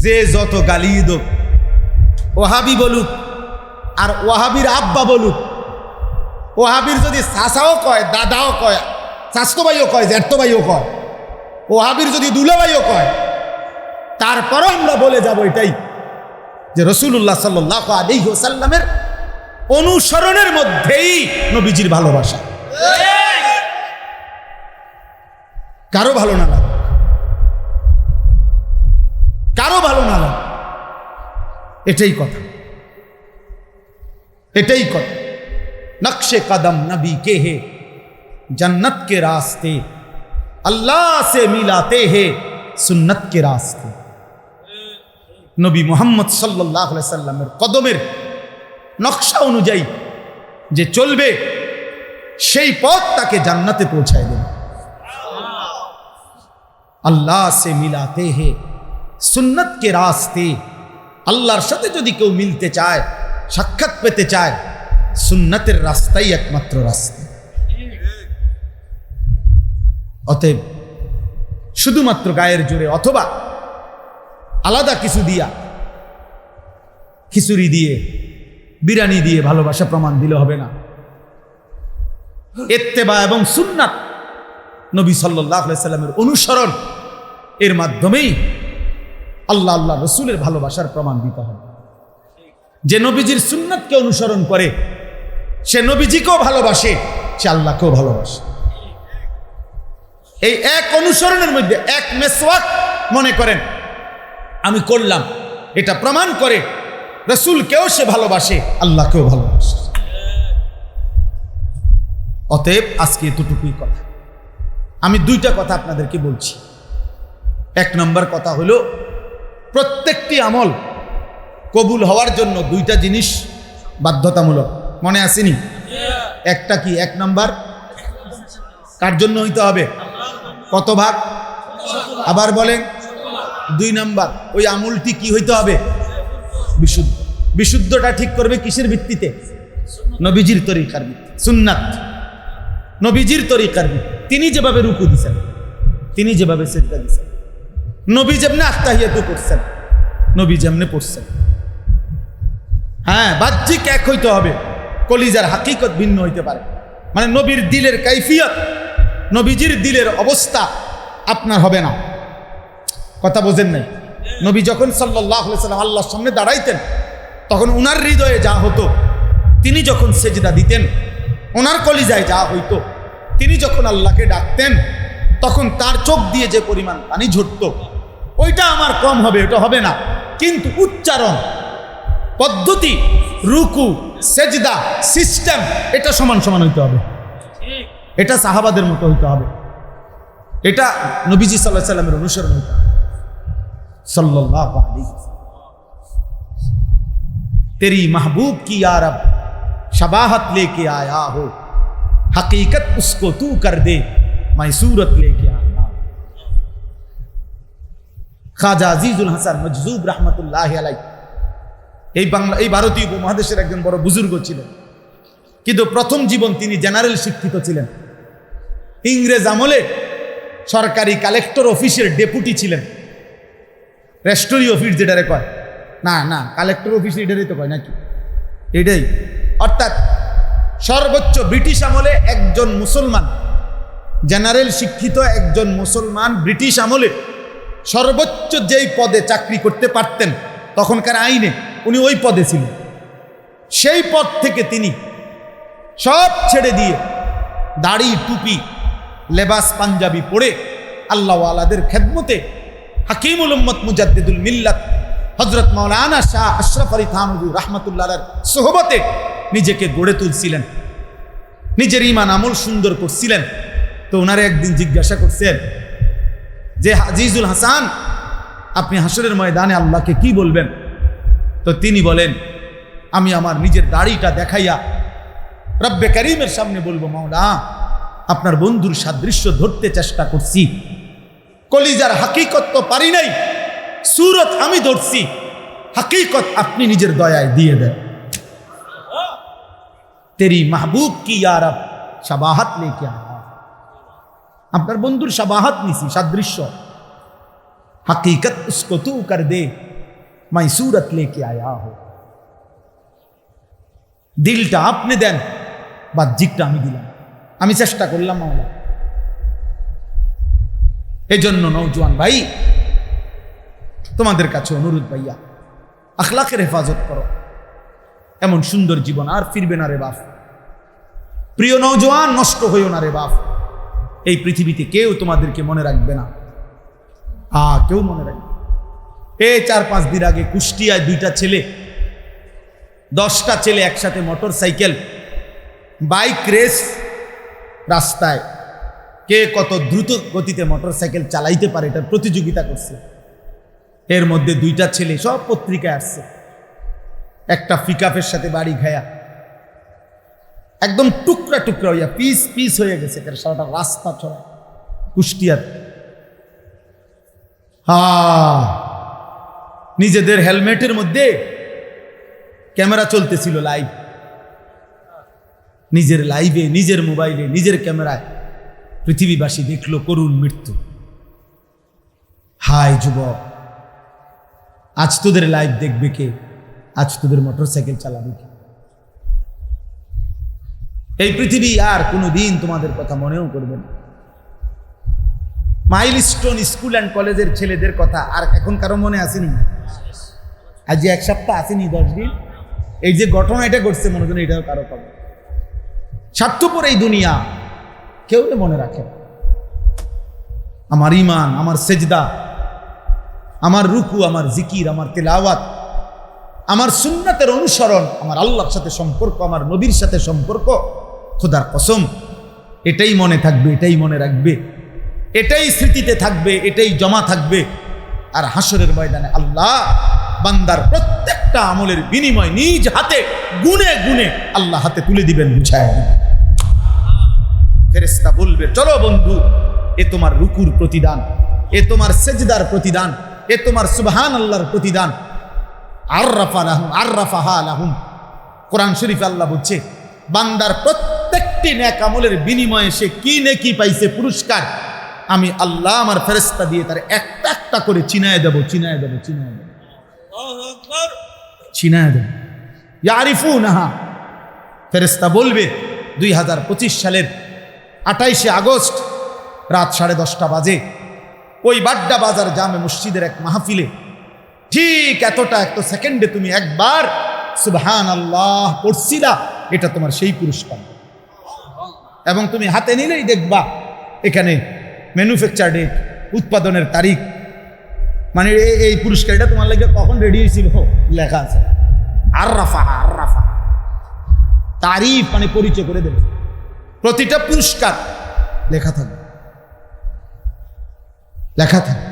যে যত গালি দোক, ওহাবি বলুক আর ওহাবির আব্বা বলুক, ওহাবির যদি চাচাও কয়, দাদাও কয়, চাচতো ভাইও কয়, জ্যাঠতো ভাইও কয়, ওহাবির যদি দুলাভাইও কয়, তারপরও আমরা বলে যাব এটাই যে রাসূলুল্লাহ সাল্লাল্লাহু আলাইহি ওয়াসাল্লামের অনুসরণের মধ্যেই নবীজির ভালোবাসা। কারো ভালো না লাগে, কারো ভালো না লাগে, এটাই কথা, এটাই কথা। নকশে কদম নবী के है जन्नत के रास्ते, अल्लाह से मिलाते हैं सुन्नत के रास्ते। নবী মুহাম্মদ সাল্লাল্লাহু আলাইহি সাল্লামের কদমের নকশা অনুযায়ী যে চলবে সেই পথ তাকে জান্নাতে পৌঁছায় দেবে। আল্লাহ সে মিলাতে হে সুন্নত কে রাস্তে, আল্লাহর সাথে যদি কেউ মিলতে চায়, সাক্ষাৎ পেতে চায়, সুন্নতের রাস্তাই একমাত্র রাস্তা। অতএব শুধুমাত্র গায়ের জোরে অথবা আলাদা কিছু দিয়া, খিচুড়ি দিয়ে, বিরিয়ানি দিয়ে ভালোবাসা প্রমাণ দিলে হবে না। ইত্তেবা এবং সুন্নাত, নবী সাল্লাল্লাহু আলাইহি সাল্লামের অনুসরণ, এর মাধ্যমেই আল্লাহ আল্লাহ রসুলের ভালোবাসার প্রমাণ দিতে হবে। যে নবীজির সুন্নাতকে অনুসরণ করে সে নবীজিকেও ভালোবাসে, সে আল্লাহকেও ভালোবাসে। এই এক অনুসরণের মধ্যে এক মেসওয়াক মনে করেন আমি করলাম, এটা প্রমাণ করে রসুলকেও সে ভালোবাসে, আল্লাহকেও ভালোবাসে। অতএব আজকে এতটুকুই কথা। আমি দুইটা কথা আপনাদেরকে বলছি। এক নম্বর কথা হলো, প্রত্যেকটি আমল কবুল হওয়ার জন্য দুইটা জিনিস বাধ্যতামূলক, মনে আসেনি? একটা কি? এক নম্বর, কার জন্য হইতে হবে? কত ভাগ? আবার বলেন। 2 নম্বর, ওই আমলটি কি হইতে হবে? বিশুদ্ধ। বিশুদ্ধটা ঠিক করবে কিসের ভিত্তিতে? নবীজির তরিকার ভিত্তি, সুন্নাত, নবীজির তরিকার ভিত্তি। তিনি যেভাবে রুকু দিছেন, তিনি যেভাবে সিজদা দিছেন, নবী যেমনে আত্তাহিয়াতু করছেন, নবী যেমনে পড়ছেন। হ্যাঁ, বাহ্যিক এক হইতে হবে, কলিজার হাকিকত ভিন্ন হইতে পারে। মানে নবীর দিলের কাইফিয়ত, নবীজির দিলের অবস্থা আপনার হবে না। কথা বোঝেন নাই? নবী যখন সাল্লাল্লাহু আলাইহি ওয়াসাল্লাম আল্লাহর সামনে দাঁড়াইতেন, তখন উনার হৃদয়ে যা হতো, তিনি যখন সেজদা দিতেন, ওনার কলিজায় যা হইতো, তিনি যখন আল্লাহকে ডাকতেন, তখন তার চোখ দিয়ে যে পরিমাণ পানি ঝরত, ওইটা আমার কম হবে, ওটা হবে না। কিন্তু উচ্চারণ পদ্ধতি, রুকু, সেজদা, সিস্টেম, এটা সমান সমান হইতে হবে। এটা সাহাবাদের মতো হইতে হবে। এটা নবীজি সাল্লাল্লাহু আলাইহি সাল্লামের অনুসরণ হইতে হবে। सल्लल्लाहु अलैहि वसल्लम। तेरी महबूब की या रब शबाहत लेके आया हो, हकीकत उसको तू कर दे, मैं सूरत लेके आया। খাজা আজিজুল হাসান মজজুব রহমতুল্লাহি আলাইহি এই ভারতীয় উপমহাদেশের একজন বড় বুজুর্গ ছিলেন, কিন্তু প্রথম জীবন তিনি জেনারেল শিক্ষিত ছিলেন। ইংরেজ আমলে সরকারি কালেক্টর অফিসের ডেপুটি ছিলেন। রেস্টরি অফিস যেটারে কয়, না না কালেক্টর অফিস এটারই তো কয় নাকি, এটাই। অর্থাৎ সর্বোচ্চ ব্রিটিশ আমলে একজন মুসলমান, জেনারেল শিক্ষিত একজন মুসলমান ব্রিটিশ আমলে সর্বোচ্চ যেই পদে চাকরি করতে পারতেন তখনকার আইনে উনি ওই পদে ছিলেন। সেই পদ থেকে তিনি সব ছেড়ে দিয়ে দাড়ি টুপি লেবাস পাঞ্জাবি পরে আল্লাহওয়ালাদের খেদমতে হাকিমুল উম্মত মুজাদ্দিদুল মিল্লাত হযরত মাওলানা শাহ আশরাফ আলী থানভী রাহমাতুল্লাহর সোহবতে নিজেকে গড়ে তুলছিলেন, নিজের ঈমান আমল সুন্দর করছিলেন। তো ওনারে একদিন জিজ্ঞাসা করছেন যে আজিজুল হাসান, আপনি হাসরের ময়দানে আল্লাহকে কি বলবেন? তো তিনি বলেন, আমি আমার নিজের দাড়িটা দেখাইয়া রব্বে করিমের সামনে বলবো, মাওলা আপনার বন্ধুর সাদৃশ্য ধরতে চেষ্টা করছি, কলিজার হাকিকত তো পারি নাই, সুরত আমি ধরছি, হাকিকত আপনি নিজের দয়ায় দিয়ে দেন। তেরি মাহবুব কি ইয়া রব শাবাহাত লেকে আয়া, আপনার বন্ধুর শাবাহাত নিছি, সাদৃশ্য, হাকিকত উসকো তু কর দে, মাই সুরত লেকে আয়া হো। দিলটা আপনি দেন, বাহ্যিকটা আমি দিলাম, আমি চেষ্টা করলাম মাওলা। এজন্য নওজোয়ান ভাই, তোমাদের কাছে অনুরোধ ভাইয়া, আখলাকের হেফাজত করো। এমন সুন্দর জীবন আর ফিরবে না রে বাপ। প্রিয় নওজোয়ান, নষ্ট হইও না রে বাপ। এই পৃথিবীতে কেউ তোমাদেরকে মনে রাখবে না, কেউ মনে রাখবে। এই 4-5 দিন আগে কুষ্টিয়ায় 2টা ছেলে, 10টা ছেলে একসাথে মোটর সাইকেল বাইক রেস, রাস্তায় কে কত দ্রুত গতিতে মোটর সাইকেল চালাইতে পারে এটার প্রতিযোগিতা করছে। এর মধ্যে 2টা ছেলে, সব পত্রিকায় আসছে, একটা পিকআপের সাথে বাড়ি খায়া একদম টুকরা টুকরা হইয়া পিস পিস হয়ে গেছে সারাটা রাস্তা ছড়া কুষ্টিয়ার। নিজেদের হেলমেটের মধ্যে ক্যামেরা চলতেছিল লাইভ, নিজের লাইভে, নিজের মোবাইলে, নিজের ক্যামেরায় পৃথিবীবাসী দেখলো করুণ মৃত্যু। হায় যুবক, আজ তোদের লাইভ দেখবে কে? আজ তোদের মোটর সাইকেল চালাবে কে? এই পৃথিবী আর কোনোদিন তোমাদের কথা মনেও করবে না। মাইলস্টোন স্কুল অ্যান্ড কলেজের ছেলেদের কথা আর এখন কারো মনে আসেনি? আজ 1 সপ্তাহ আসেনি, 10 দিন, এই যে ঘটনা এটা ঘটছে, মনে করেন এটাও কারো পাবে। স্বার্থপর এই দুনিয়া, কেউ মনে রাখে না। আমার ঈমান, আমার সেজদা, আমার রুকু, আমার জিকির, আমার তেলাওয়াত, আমার সুন্নাতের অনুসরণ, আমার আল্লাহর সাথে সম্পর্ক, আমার নবীর সাথে সম্পর্ক, খোদার কসম এটাই মনে থাকবে, এটাই মনে রাখবে, এটাই স্মৃতিতে থাকবে, এটাই জমা থাকবে। আর হাসরের ময়দানে আল্লাহ বান্দার প্রত্যেকটা আমলের বিনিময় নিজ হাতে গুনে গুনে আল্লাহ হাতে তুলে দিবেন, বুঝায় দিবেন। ফেরেশতা বলবে, চলো বন্ধু, এ তোমার রুকুর প্রতিদান, এ তোমার সেজদার প্রতিদান, এ তোমার সুবহানাল্লাহর প্রতিদান। আররাফাহা লাহুম। কোরআন শরীফে আল্লাহ বলছে, বান্দার প্রত্যেকটি নেক আমলের বিনিময়ে সে কি নেকি পাইছে পুরস্কার, আমি আল্লাহ আমার ফেরেশতা দিয়ে তার একটা একটা করে চিনায় দেব, চিনায় দেব, চিনায় দেব, চিনায় দেব। ইয়ারিফুনাহা। ফেরেশতা বলবে 2025 সালের 28শে আগস্ট রাত 10:30 বাজে ওই বাড্ডা বাজার জামে মসজিদের এক মাহফিলে ঠিক এত সেকেন্ডে তুমি একবার সুবহানাল্লাহ পড়ছিলা, এটা তোমার সেই পুরস্কার। এবং তুমি হাতে নিলেই দেখবা এখানে ম্যানুফ্যাকচার ডেট, উৎপাদনের তারিখ, মানে এই পুরস্কারটা তোমার লাগে কখন রেডি হয়েছিল লেখা আছে। আররাফা, আররাফা তারিফ মানে পরিচয় করে দেবে, প্রতিটা পুরস্কার লেখা থাকবে, লেখা থাকবে।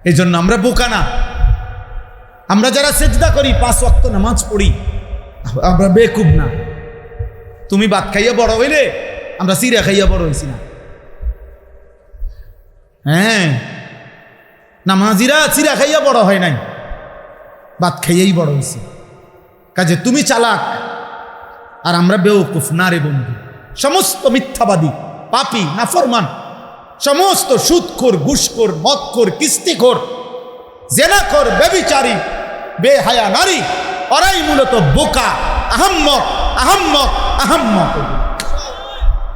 এই জন্য আমরা বোকা না। আমরা যারা সেজদা করি, 5 ওয়াক্ত নামাজ পড়ি, আমরা বেকুব না। তুমি ভাত খাইয়া বড় হইলে, আমরা চিরা খাইয়া বড় হয়েছি না। হ্যাঁ, নামাজিরা চিরা খাইয়া বড় হয় নাই, ভাত খাইয়াই বড় হয়েছে। কাজে তুমি চালাক আর আমরা বেওকুফ না রে বন্ধু। সমস্ত মিথ্যাবাদী, পাপী, নাফরমান, সমস্ত সুদখোর, ঘুষখোর, মদখোর, কিস্তিখোর, জেনাখোর, ব্যভিচারী, বেহায়া নারী, ওরাই মূলত বোকা, আহাম্মক, আহাম্মক, আহাম্মক।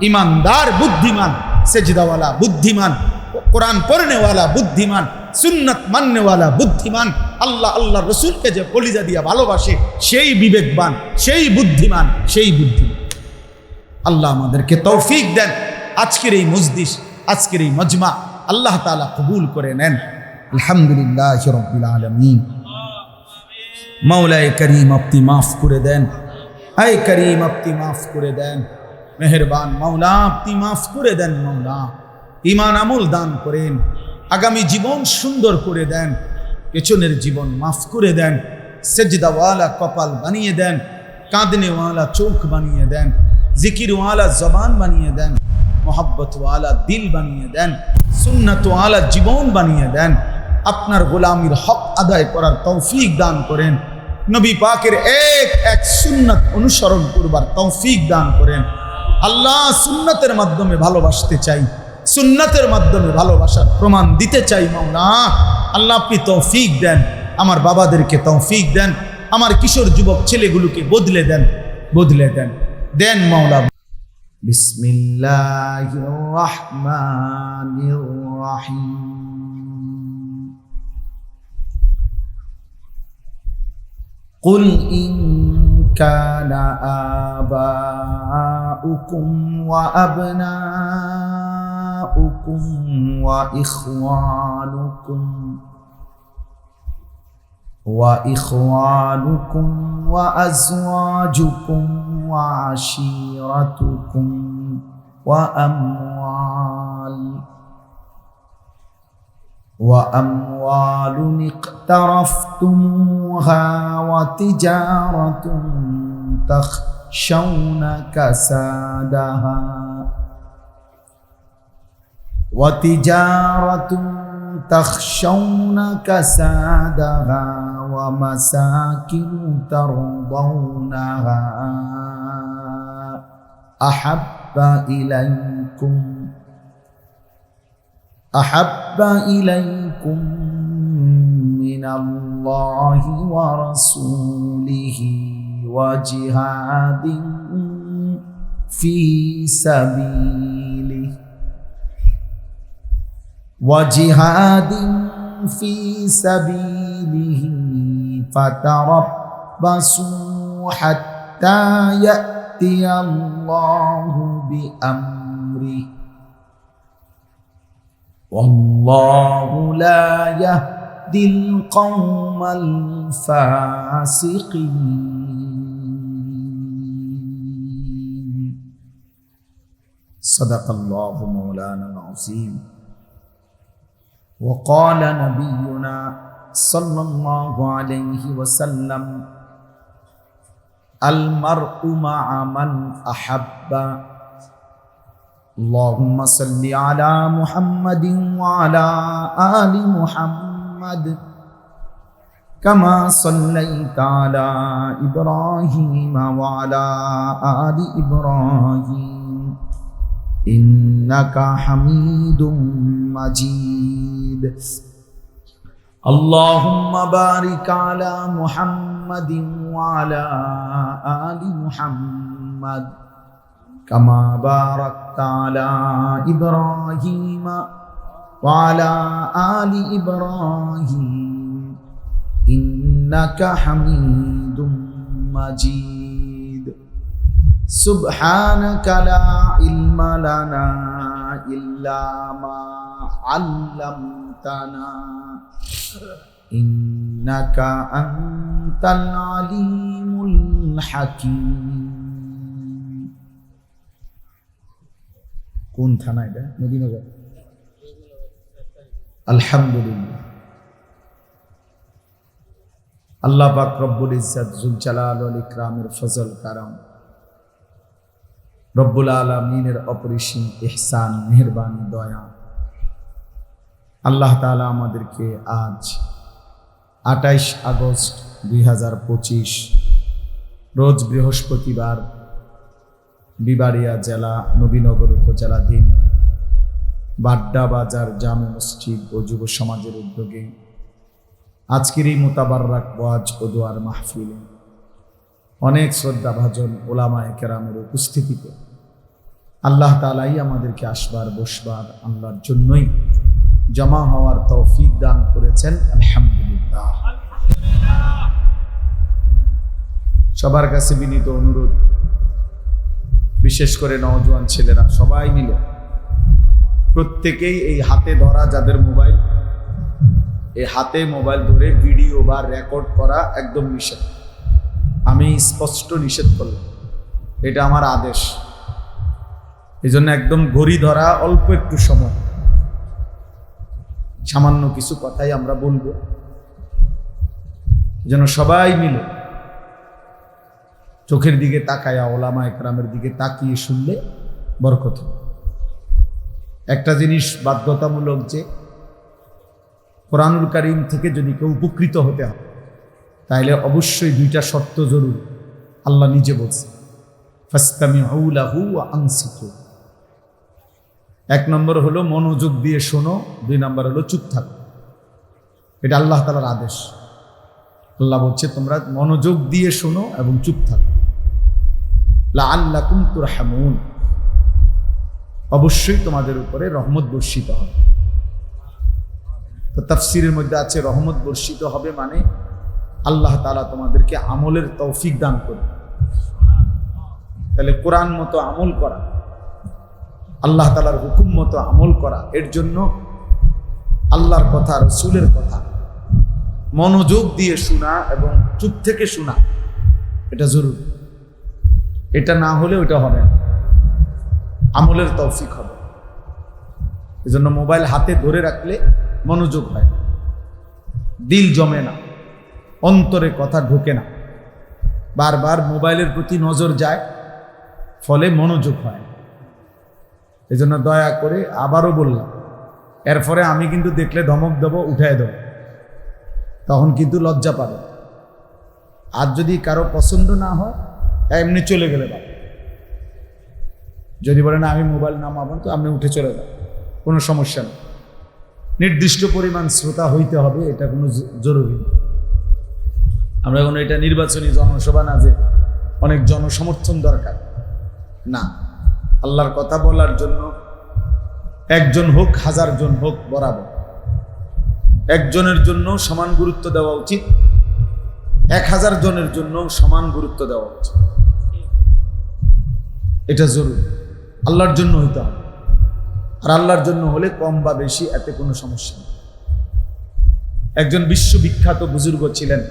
ইমানদার বুদ্ধিমান, সেজদাওয়ালা বুদ্ধিমান, কোরআন পড়নেওয়ালা বুদ্ধিমান, সুন্নাত মাননেওয়ালা বুদ্ধিমান, আল্লাহ আল্লাহ রসুলকে যে কলিজা দিয়া ভালোবাসে, সেই বিবেকবান, সেই বুদ্ধিমান, সেই বুদ্ধিমান। আল্লাহ আমাদেরকে তৌফিক দেন। আজকের এই মজলিস, আজকের এই মজমা আল্লাহ তাআলা কবুল করে নেন। আলহামদুলিল্লাহ রাব্বিল আলামিন। মাওলায়ে করিম আপনি মাফ করে দেন, আয় করিম আপনি মাফ করে দেন, মেহেরবান মাওলা আপনি মাফ করে দেন। মাওলা ঈমান আমল দান করেন, আগামী জীবন সুন্দর করে দেন, পেছনের জীবন মাফ করে দেন, সেজদাওয়ালা কপাল বানিয়ে দেন, কাঁদনেওয়ালা চোখ বানিয়ে দেন, জিকিরওয়ালা জবান বানিয়ে দেন, মোহাব্বতওয়ালা দিল বানিয়ে দেন, সুন্নাতওয়ালা জীবন বানিয়ে দেন। আপনার গোলামির হক আদায় করার তৌফিক দান করেন। নবী পাকের এক এক সুন্নাত অনুসরণ করবার তৌফিক দান করেন। আল্লাহ, সুন্নাতের মাধ্যমে ভালোবাসতে চাই, সুন্নাতের মাধ্যমে ভালোবাসার প্রমাণ দিতে চাই। মাওলা আল্লাহ আপনি তৌফিক দেন, আমার বাবাদেরকে তৌফিক দেন, আমার কিশোর যুবক ছেলেগুলোকে বদলে দেন, বদলে দেন, দেন মাওলা। বিসমিল্লাহির রহমানির রহিম। قل إن كان آباؤكم وأبناؤكم وإخوانكم وأزواجكم وعشيرتكم وأموال اقترفتموها وتجارة تخشون كسادها ومساكن ترضونها أحب إليكم من الله ورسوله وجهاد في سبيله فتربصوا حتى يأتي الله بأمره والله لا يهدي القوم الفاسقين. صدق الله مولانا العظيم. وقال نبينا صلى الله عليه وسلم المرء مع من أحب. اللهم صل على محمد وعلى آل محمد كما صليت على إبراهيم وعلى آل إبراهيم إنك حميد مجيد. اللهم بارك على محمد وعلى آل محمد كما باركت على إبراهيم وعلى آل إبراهيم إنك حميد مجيد سبحانك لا علم لنا إلا ما علمتنا إنك أنت العليم الحكيم কোন থানা এটা? নবীনগর। আলহামদুলিল্লাহ। আল্লাহ পাক রব্বুল ইজ্জত যুল জালাল ওয়াল ইকরামের ফজল কারাম, রব্বুল আলামিনের অপরিসীম ইহসান, মেহেরবানি, দয়া, আল্লাহ তাআলা আমাদেরকে আজ 28 আগস্ট 2025 রোজ বৃহস্পতিবার বিবাড়িয়া জেলা নবীনগর উপজেলাধীন বাড্ডা বাজার জামে মসজিদ ও যুব সমাজের উদ্যোগে আজকের এই মুতাবাররাক ওয়াজ ও দোয়ার মাহফিলে অনেক শ্রদ্ধাভাজন ওলামায়ে কেরামের উপস্থিতিতে আল্লাহ তাআলাই আমাদেরকে আসবার বসবার আল্লাহর জন্যই জমা হওয়ার তৌফিক দান করেছেন। আলহামদুলিল্লাহ। সবার কাছে বিনীত অনুরোধ, বিশেষ করে নওজোয়ান ছেলেরা সবাই মিলে প্রত্যেকেই এই হাতে ধরা যাদের মোবাইল, এই হাতে মোবাইল ধরে ভিডিও বা রেকর্ড করা একদম নিষেধ। আমি স্পষ্ট নিষেধ করলাম, এটা আমার আদেশ। এই জন্য একদম ঘড়ি ধরা, অল্প একটু সময়, সামান্য কিছু কথাই আমরা বলবো, যেন সবাই মিলে চোখের দিকে তাকায়া ওলামায়ে কেরামের দিকে তাকিয়ে শুনলে বরকত। একটা জিনিস বাধ্যতামূলক, যে কোরআনুল কারীম থেকে যদি কেউ উপকৃত হতে হয় তাহলে অবশ্যই দুইটা শর্ত জরুরি। আল্লাহ নিজে বলছে, ফাসতামিউ লাহু ওয়া আনসিতু। এক নম্বর হলো মনোযোগ দিয়ে শোনো, দুই নম্বর হলো চুপ থাকো। এটা আল্লাহ তাআলার আদেশ। আল্লাহ বলছে তোমরা মনোযোগ দিয়ে শোনো এবং চুপ থাকো, লাআল্লাকুম তুরহামুন, অবশ্যই তোমাদের উপরে রহমত বর্ষিত হবে। তো তাফসীরের মধ্যে আছে রহমত বর্ষিত হবে মানে আল্লাহ তাআলা তোমাদেরকে আমলের তৌফিক দান করবে। তাহলে কোরআন মতো আমল করা, আল্লাহ তাআলার হুকুম মতো আমল করা, এর জন্য আল্লাহর কথা, রাসূলের কথা মনোযোগ দিয়ে শোনা এবং চুপ থেকে শোনা, এটা জরুরি। এটা না হলে ওটা হবে না, আমলের তৌফিক হবে। এজন্য মোবাইল হাতে ধরে রাখলে মনোযোগ হয়, দিল জমে না, অন্তরে কথা ঢোকে না, বারবার মোবাইলের প্রতি নজর যায়, ফলে মনোযোগ হয়। এজন্য দয়া করে আবারও বললাম, এরপরে আমি কিন্তু দেখলে ধমক দেবো, উঠায় দেবো, তখন কিন্তু লজ্জা পাবে। আর যদি কারো পছন্দ না হয় এমনি চলে গেলে বা যদি বলে না আমি মোবাইল নামাবো, তো আপনি উঠে চলে যান, কোনো সমস্যা নেই। নির্দিষ্ট পরিমাণ শ্রোতা হইতে হবে, এটা কোনো জরুরি না। আমরা কোনো এটা নির্বাচনী জনসভা না যে অনেক জনসমর্থন দরকার, না। আল্লাহর কথা বলার জন্য একজন হোক, 1000 জন হোক, বরাবর একজনের জন্য সমান গুরুত্ব দেওয়া উচিত, 1000 জনের জন্য সমান গুরুত্ব দেওয়া উচিত। এটা জরুরি, আল্লাহর জন্য হইতে হবে। আর আল্লাহর জন্য হলে কম বা বেশি এতে কোনো সমস্যা নেই। একজন বিশ্ববিখ্যাত বুজুর্গ ছিলেন।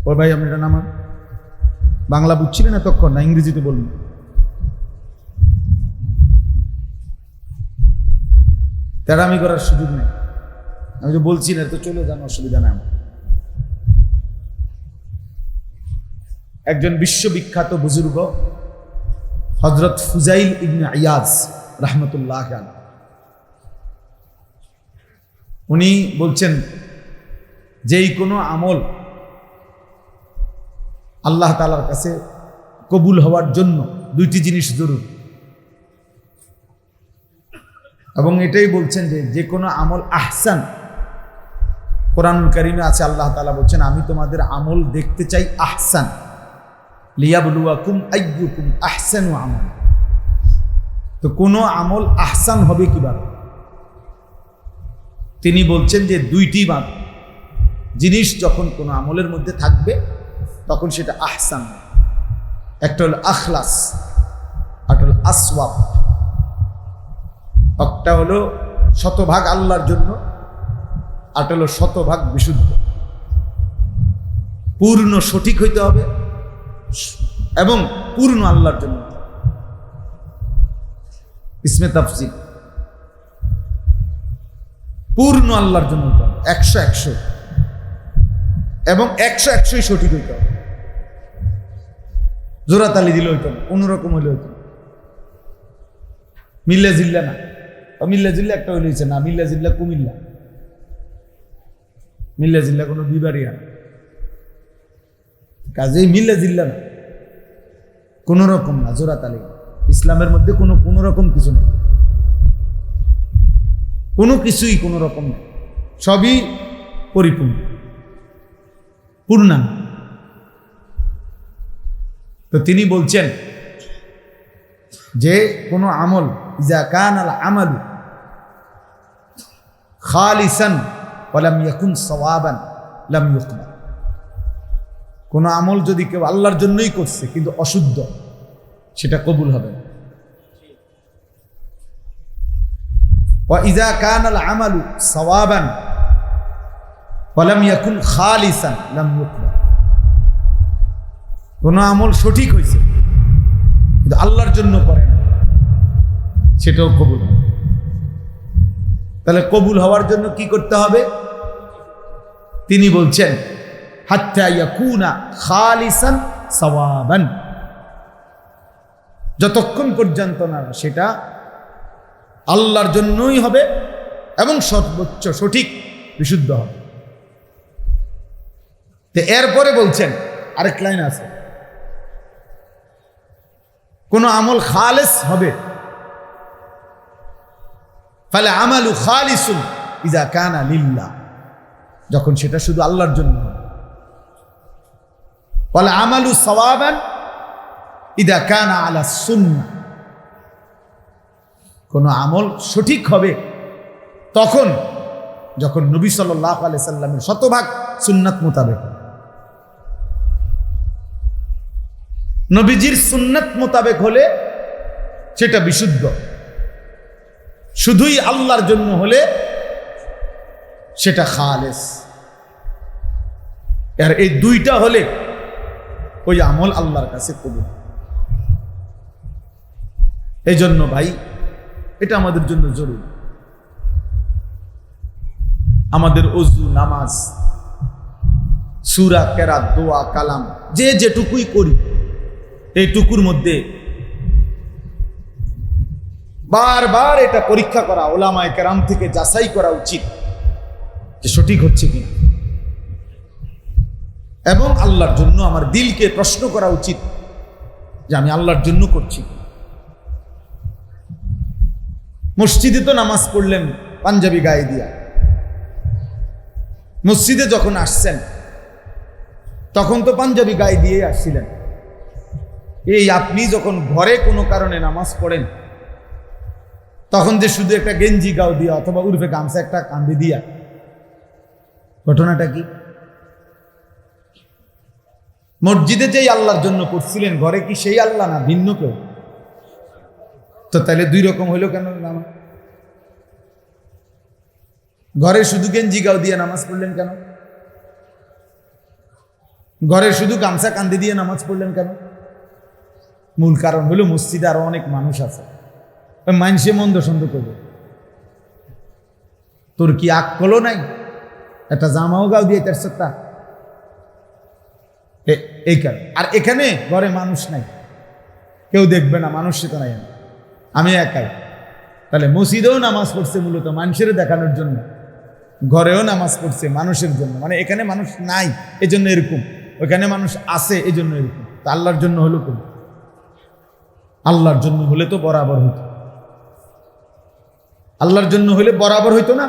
ও ভাই, আপনি এটা নামান, বাংলা বুঝছিলেন এতক্ষণ না ইংরেজিতে বলুন? তেরামি করার সুযোগ নেই, আমি তো বলছি না, তো চলে যান, অসুবিধা নাই। একজন বিশ্ববিখ্যাত বুজুর্গ হযরত ফুজাইল ইবনে ইয়াজ রাহমাতুল্লাহ আলাইহি, উনি বলছেন যেই কোনো আমল আল্লাহ তাআলার কাছে কবুল হওয়ার জন্য দুইটি জিনিস জরুরি, এবং এটাই বলছেন যে কোনো আমল আহসান। কোরআনুল কারীমে আছে, আল্লাহ তাআলা বলছেন আমি তোমাদের আমল দেখতে চাই আহসান, লিয়াবলুয়াকুম আইয়ুকুম আহসানু আমাল। তো কোনো আমল আহসান হবে কিভাবে? তিনি বলছেন যে দুইটি জিনিস যখন কোনো আমলের মধ্যে থাকবে তখন সেটা আহসান। একটা হলো আখলাস, একটা হলো আসওয়াব। একটা হলো শতভাগ আল্লাহর জন্য, আর হলো শতভাগ বিশুদ্ধ। পূর্ণ সঠিক হইতে হবে এবং পূর্ণ আল্লাহর জন্য। ইসমে তাফসীর পূর্ণ আল্লাহর জন্য 100 এবং 100 সঠিক হইতে হবে। জোরাতালি দিলে হইতো না, কোনোরকম হইলে হইতো না। মিল্লা জিল্লা না, মিল্লা জিল্লা একটা হইলেছে না, মিল্লা জিল্লা কুমিল্লা, মিল্লা জিল্লা কোনো বিবারিয়া না, কাজেই মিল্লা জিল্লা না, কোন রকম না, জোরাতালি। ইসলামের মধ্যে কোনো রকম কিছু নেই, কোনো কিছুই কোনো রকম নেই, সবই পরিপূর্ণ, পূর্ণাঙ্গ। তো তিনি বলছেন যে কোনো আমল ইজা কানাল আমালু খালিসান ওয়া লাম ইয়াকুন সাওয়াবান লাম ইউকবাল। কোন আমল যদি কেউ আল্লাহর জন্যই করছে কিন্তু অশুদ্ধ, সেটা কবুল হবে না। ওয়া ইজা কানাল আমালু সাওয়াবান ওয়া লাম ইয়াকুন খালিসান লাম ইউকবাল। কোন আমল সঠিক হয়েছে কিন্তু আল্লাহর জন্য করে না, সেটাও কবুল হবে। তাহলে কবুল হওয়ার জন্য কি করতে হবে? তিনি বলছেন হাত্তা ইয়াকুনা খালিসান সাওয়াবান, যতক্ষণ পর্যন্ত না সেটা আল্লাহর জন্যই হবে এবং সর্বোচ্চ সঠিক বিশুদ্ধ হবে। তো এরপরে বলছেন আরেক লাইন আছে, কোন আমল খালেস হবে, ফালে আমালু খালিসুন ইজা কানা লিল্লাহ, যখন সেটা শুধু আল্লাহর জন্য হবে। ফালে আমালু সাওয়াবান ইজা কানা আলা সুন্নাহ, কোন আমল সঠিক হবে তখন যখন নবী সাল্লাল্লাহু আলাইহি সাল্লামের শতভাগ সুন্নাত মোতাবেক। নবীজির সুন্নাত মোতাবেক হলে সেটা বিশুদ্ধ, শুধুই আল্লাহর জন্য হলে সেটা খালেস। আর এই দুইটা হলে ওই আমল আল্লাহর কাছে কবুল। এই জন্য ভাই এটা আমাদের জন্য জরুরি। আমাদের ওযু, নামাজ, সূরা, কেরাত, দোয়া, কালাম যে যেটুকুই করি, এইটুকুর মধ্যে বারবার এটা পরীক্ষা করা, উলামায়ে কেরাম থেকে যাচাই করা উচিত যে সঠিক হচ্ছে কিনা, এবং আল্লাহর জন্য আমার দিলকে প্রশ্ন করা উচিত যে আমি আল্লাহর জন্য করছি। মসজিদে তো নামাজ পড়লেন পাঞ্জাবি গায়ে দিয়া, মসজিদে যখন আসছেন তখন তো পাঞ্জাবি গায়ে দিয়ে আসছিলেন। এই আপনি যখন ঘরে কোনো কারণে নামাজ পড়েন তখন যে শুধু একটা গেঞ্জি গাও দিয়া অথবা উর্ফে গামছা একটা কাঁধে দিয়া, ঘটনাটা কি? মসজিদে যেই আল্লাহর জন্য করছিলেন, ঘরে কি সেই আল্লাহ না ভিন্ন কেউ? তো তাহলে দুই রকম হইল কেন নামাজ? ঘরে শুধু গেঞ্জি গাও দিয়ে নামাজ পড়লেন কেন? ঘরে শুধু গামছা কাঁধে দিয়ে নামাজ পড়লেন কেন? মূল কারণ হলো মসজিদে আরো অনেক মানুষ আছে, মানুষে মন্দ সন্দ করবে। তোর কি আকলও নাই? একটা জামাও গাও দিয়ে তার সত্তা, এই কারণ। আর এখানে ঘরে মানুষ নাই, কেউ দেখবে না, মানুষ সে তো নাই, আমি একাই। তাহলে মসজিদেও নামাজ পড়ছে মূলত মানুষের দেখানোর জন্য, ঘরেও নামাজ পড়ছে মানুষের জন্য। মানে এখানে মানুষ নাই এই জন্য এরকম, ওইখানে মানুষ আছে এই জন্য এরকম। তা আল্লাহর জন্য হলো কোন? আল্লাহর জন্য হলে তো বরাবর হইতো, আল্লাহর জন্য হলে বরাবর হইতো না।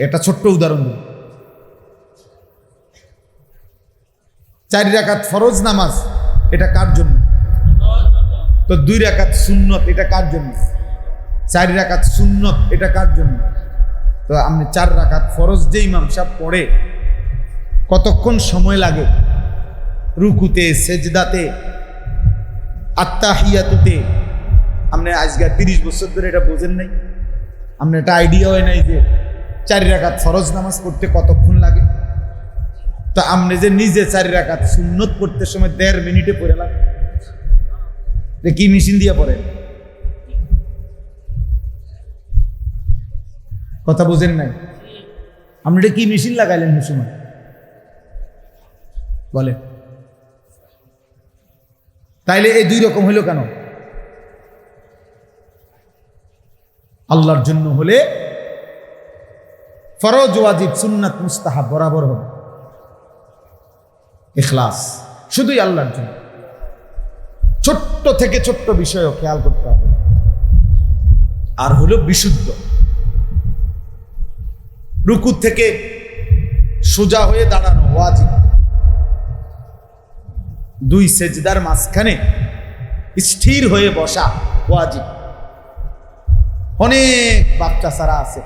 এটা ছোট্ট উদাহরণ দিই, 4 রাকাত ফরজ নামাজ, এটা কার জন্য? তো 2 রাকাত সুন্নত, এটা কার জন্য? 4 রাকাত সুন্নত, এটা কার জন্য? তো আপনি 4 রাকাত ফরজ যে ইমাম সাহেব পড়ে কতক্ষণ সময় লাগে রুকুতে, সেজদাতে, আত্তাহিয়াতুতে। আপনি আজকে 30 বছর ধরে এটা বোঝেন নাই, আপনার একটা আইডিয়া হয় নাই যে 4 রাকাত ফরজ নামাজ পড়তে কতক্ষণ লাগে। তো আপনি যে নিজে 4 রাকাত সুন্নত পড়তে সময় 1.5 মিনিটে পড়ে লাগে, কি মেশিন দিয়ে পড়ে? কথা বোঝেন নাই? আপনি এটা কি মেশিন লাগাইলেন সে সময় বলে? তাইলে এই 2 রকম হইল কেন? আল্লাহর জন্য হলে ফরজ, ওয়াজিব, সুন্নাত, মুস্তাহাব বরাবর হবে। ইখলাস শুধুই আল্লাহর জন্য। ছোট্ট থেকে ছোট্ট বিষয়ও খেয়াল করতে হবে। আর হলো বিশুদ্ধ। রুকু থেকে সোজা হয়ে দাঁড়ানো ওয়াজিব। 2 সেজদার মাঝখানে স্থির হয়ে বসা ওয়াজিব। অনেক বাচ্চা সারা আছে,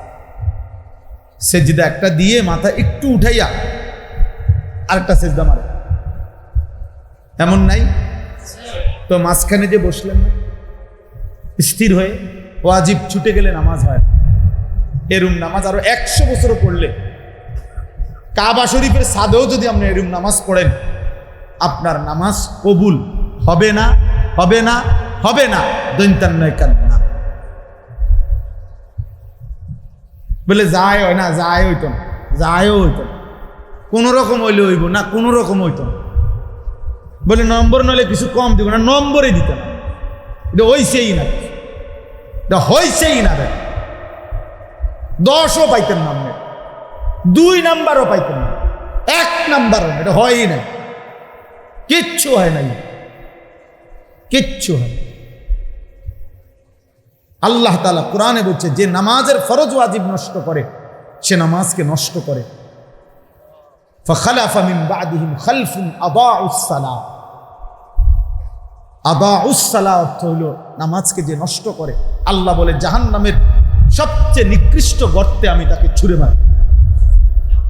সেজদা একটা দিয়ে মাথা একটু উঠাইয়া আরেকটা সেজদা মারে, এমন নাই? তো মাঝখানে যে বসলেন না স্থির হয়ে, ওয়াজিব ছুটে গেলে নামাজ হয়। এরুম নামাজ আরো 100 বছরও পড়লে, কাবা শরীফের ছাদেও যদি আপনি এরুম নামাজ পড়েন, আপনার নামাজ কবুল হবে না, হবে না, হবে না। দৈন্তান্নয় কান্না বলে যায় হয় না, যায় হইত না, যায়ও হইত না, কোন রকম হইলে হইব না, কোন রকম হইত না। বলে নম্বর নইলে কিছু কম দিব না, নম্বরে দিত না। এটা হইছেই না, এটা হইছেই না। 10ও পাইতেন না, 2 নাম্বারও পাইতেন না, 1 নাম্বারও না। এটা হয়ই না, কিচ্ছু হয় নাই, কিচ্ছু হয়। আল্লাহ তাআলা কোরআনে বলছে, যে নামাজের ফরজ ওয়াজিব নষ্ট করে সে নামাজকে নষ্ট করে। ফাখালাফা মিন বাদিহিম খালফুন আদাউস সালাহ। আদাউস সালাহ অর্থ হলো নামাজকে যে নষ্ট করে, আল্লাহ বলে জাহান্নামের সবচেয়ে নিকৃষ্ট গর্তে আমি তাকে ছুঁড়ে মারি।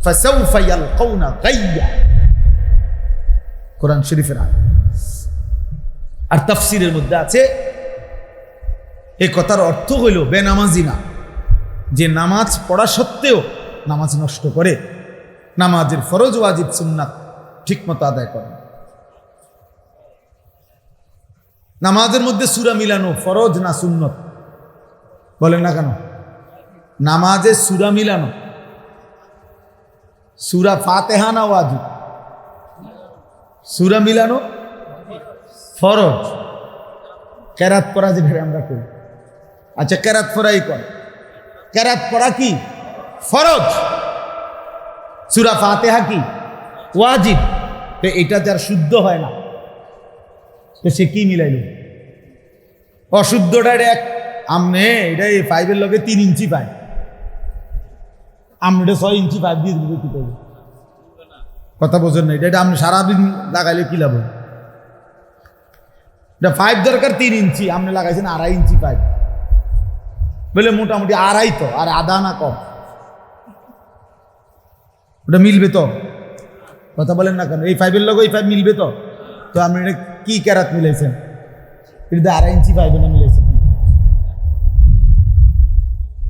ফাসাউফা ইয়ালকাউনা গাইয়া, কোরআন শরীফের আয়াত। আর তাফসীরের মধ্যে আছে এই কথার অর্থ হইল বেনামাজি না, যে নামাজ পড়া সত্ত্বেও নামাজ নষ্ট করে, নামাজের ফরজ ওয়াজিব সুন্নাত ঠিকমতো আদায় করে। নামাজের মধ্যে সূরা মিলানো ফরজ না সুন্নত? বলেন না কেন? নামাজে সূরা মিলানো, সূরা ফাতিহা না ওয়াজিব? সূরা মিলানো ফরজ। কেরাত পড়া যে ভেবে আমরা করি, আচ্ছা কেরাত পড়াই করে, কেরাত পড়া কি ফরজ, সূরা ফাতিহা কি ওয়াজিব। তো এটা যার শুদ্ধ হয় না, তো সে কি মিলাইল? অশুদ্ধটা এক। আমনে এটা 5-এর লগে 3 ইঞ্চি পায়, আমনে 6 ইঞ্চি 5 দিয়ে দিবে, কি করবে? কথা বোঝেন না? এটা আপনি সারাদিন লাগাইলে কি লাভ? এটা 5 দরকার 3 ইঞ্চি, আপনি লাগাইছেন 2.5 ইঞ্চি 5, বলে মোটামুটি 2.5 তো, আর আধা না কম, ওটা মিলবে তো? কথা বলেন না কেন? এই 5-এর লগে এই 5 মিলবে তো? তো আপনি এটা কি কেরাত মিলাইছেন? এটা 2.5 ইঞ্চি 5 না মিলাইছেন,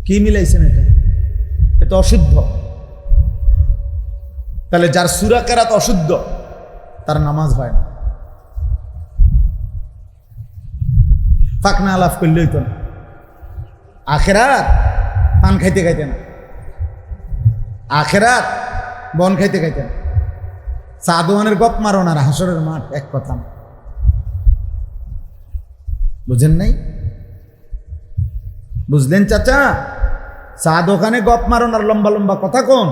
কি মিলাইছেন? এটা অশুদ্ধ। তাহলে যার সূরা কেরাত অশুদ্ধ তার নামাজ হয় না। ফাকনা আলাপ করলে হইতো না, আখেরাত পান খাইতে খাইতে না, আখেরাত বন খাইতে খাইতে না। চা দোকানের গপ মারো না, হাসরের মাঠ এক কথা না। বুঝেন নাই? বুঝলেন চাচা? চা দোকানে গপ মারো না, লম্বা লম্বা কথা কোন,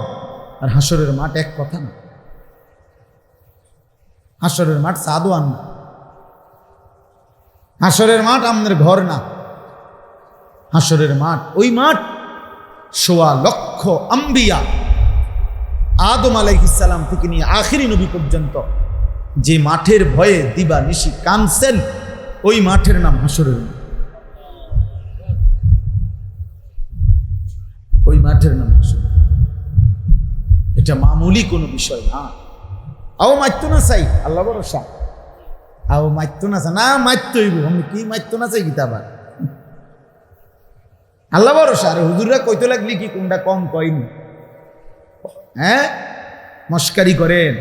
আর হাসরের মাঠ এক কথা না। হাসরের মাঠ চা দোকান না, হাসরের মাঠ আমাদের ঘর না। হাসরের মাঠ ওই মাঠ 1.25 লক্ষ আম্বিয়া, আদম আলাইহিস সালাম থেকে নিয়ে আখিরি নবী পর্যন্ত যে মাঠের ভয়ে দিবা নিশি কানছেন, ওই মাঠের নাম হাসরের মাঠ। ওই মাঠের নাম হাসর। এটা মামুলি কোনো বিষয় না। আও মারতো না চাই, আল্লাহ ভরসা। আও মারতো না চাই না, মারতে হইব। আমি কি মারতো না চাই গীতা আবার আল্লাহ ভরসা। আরে হুজুররা কইতে লাগলি কি কোনটা কম কয়নি? হ্যাঁ, মস্কারি করেন।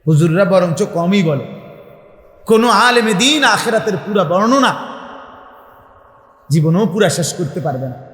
হুজুররা বরঞ্চ কমই বলে। কোন আলেমে দিন আখিরাতের পুরা বর্ণনা জীবনেও পুরা শেষ করতে পারবে না।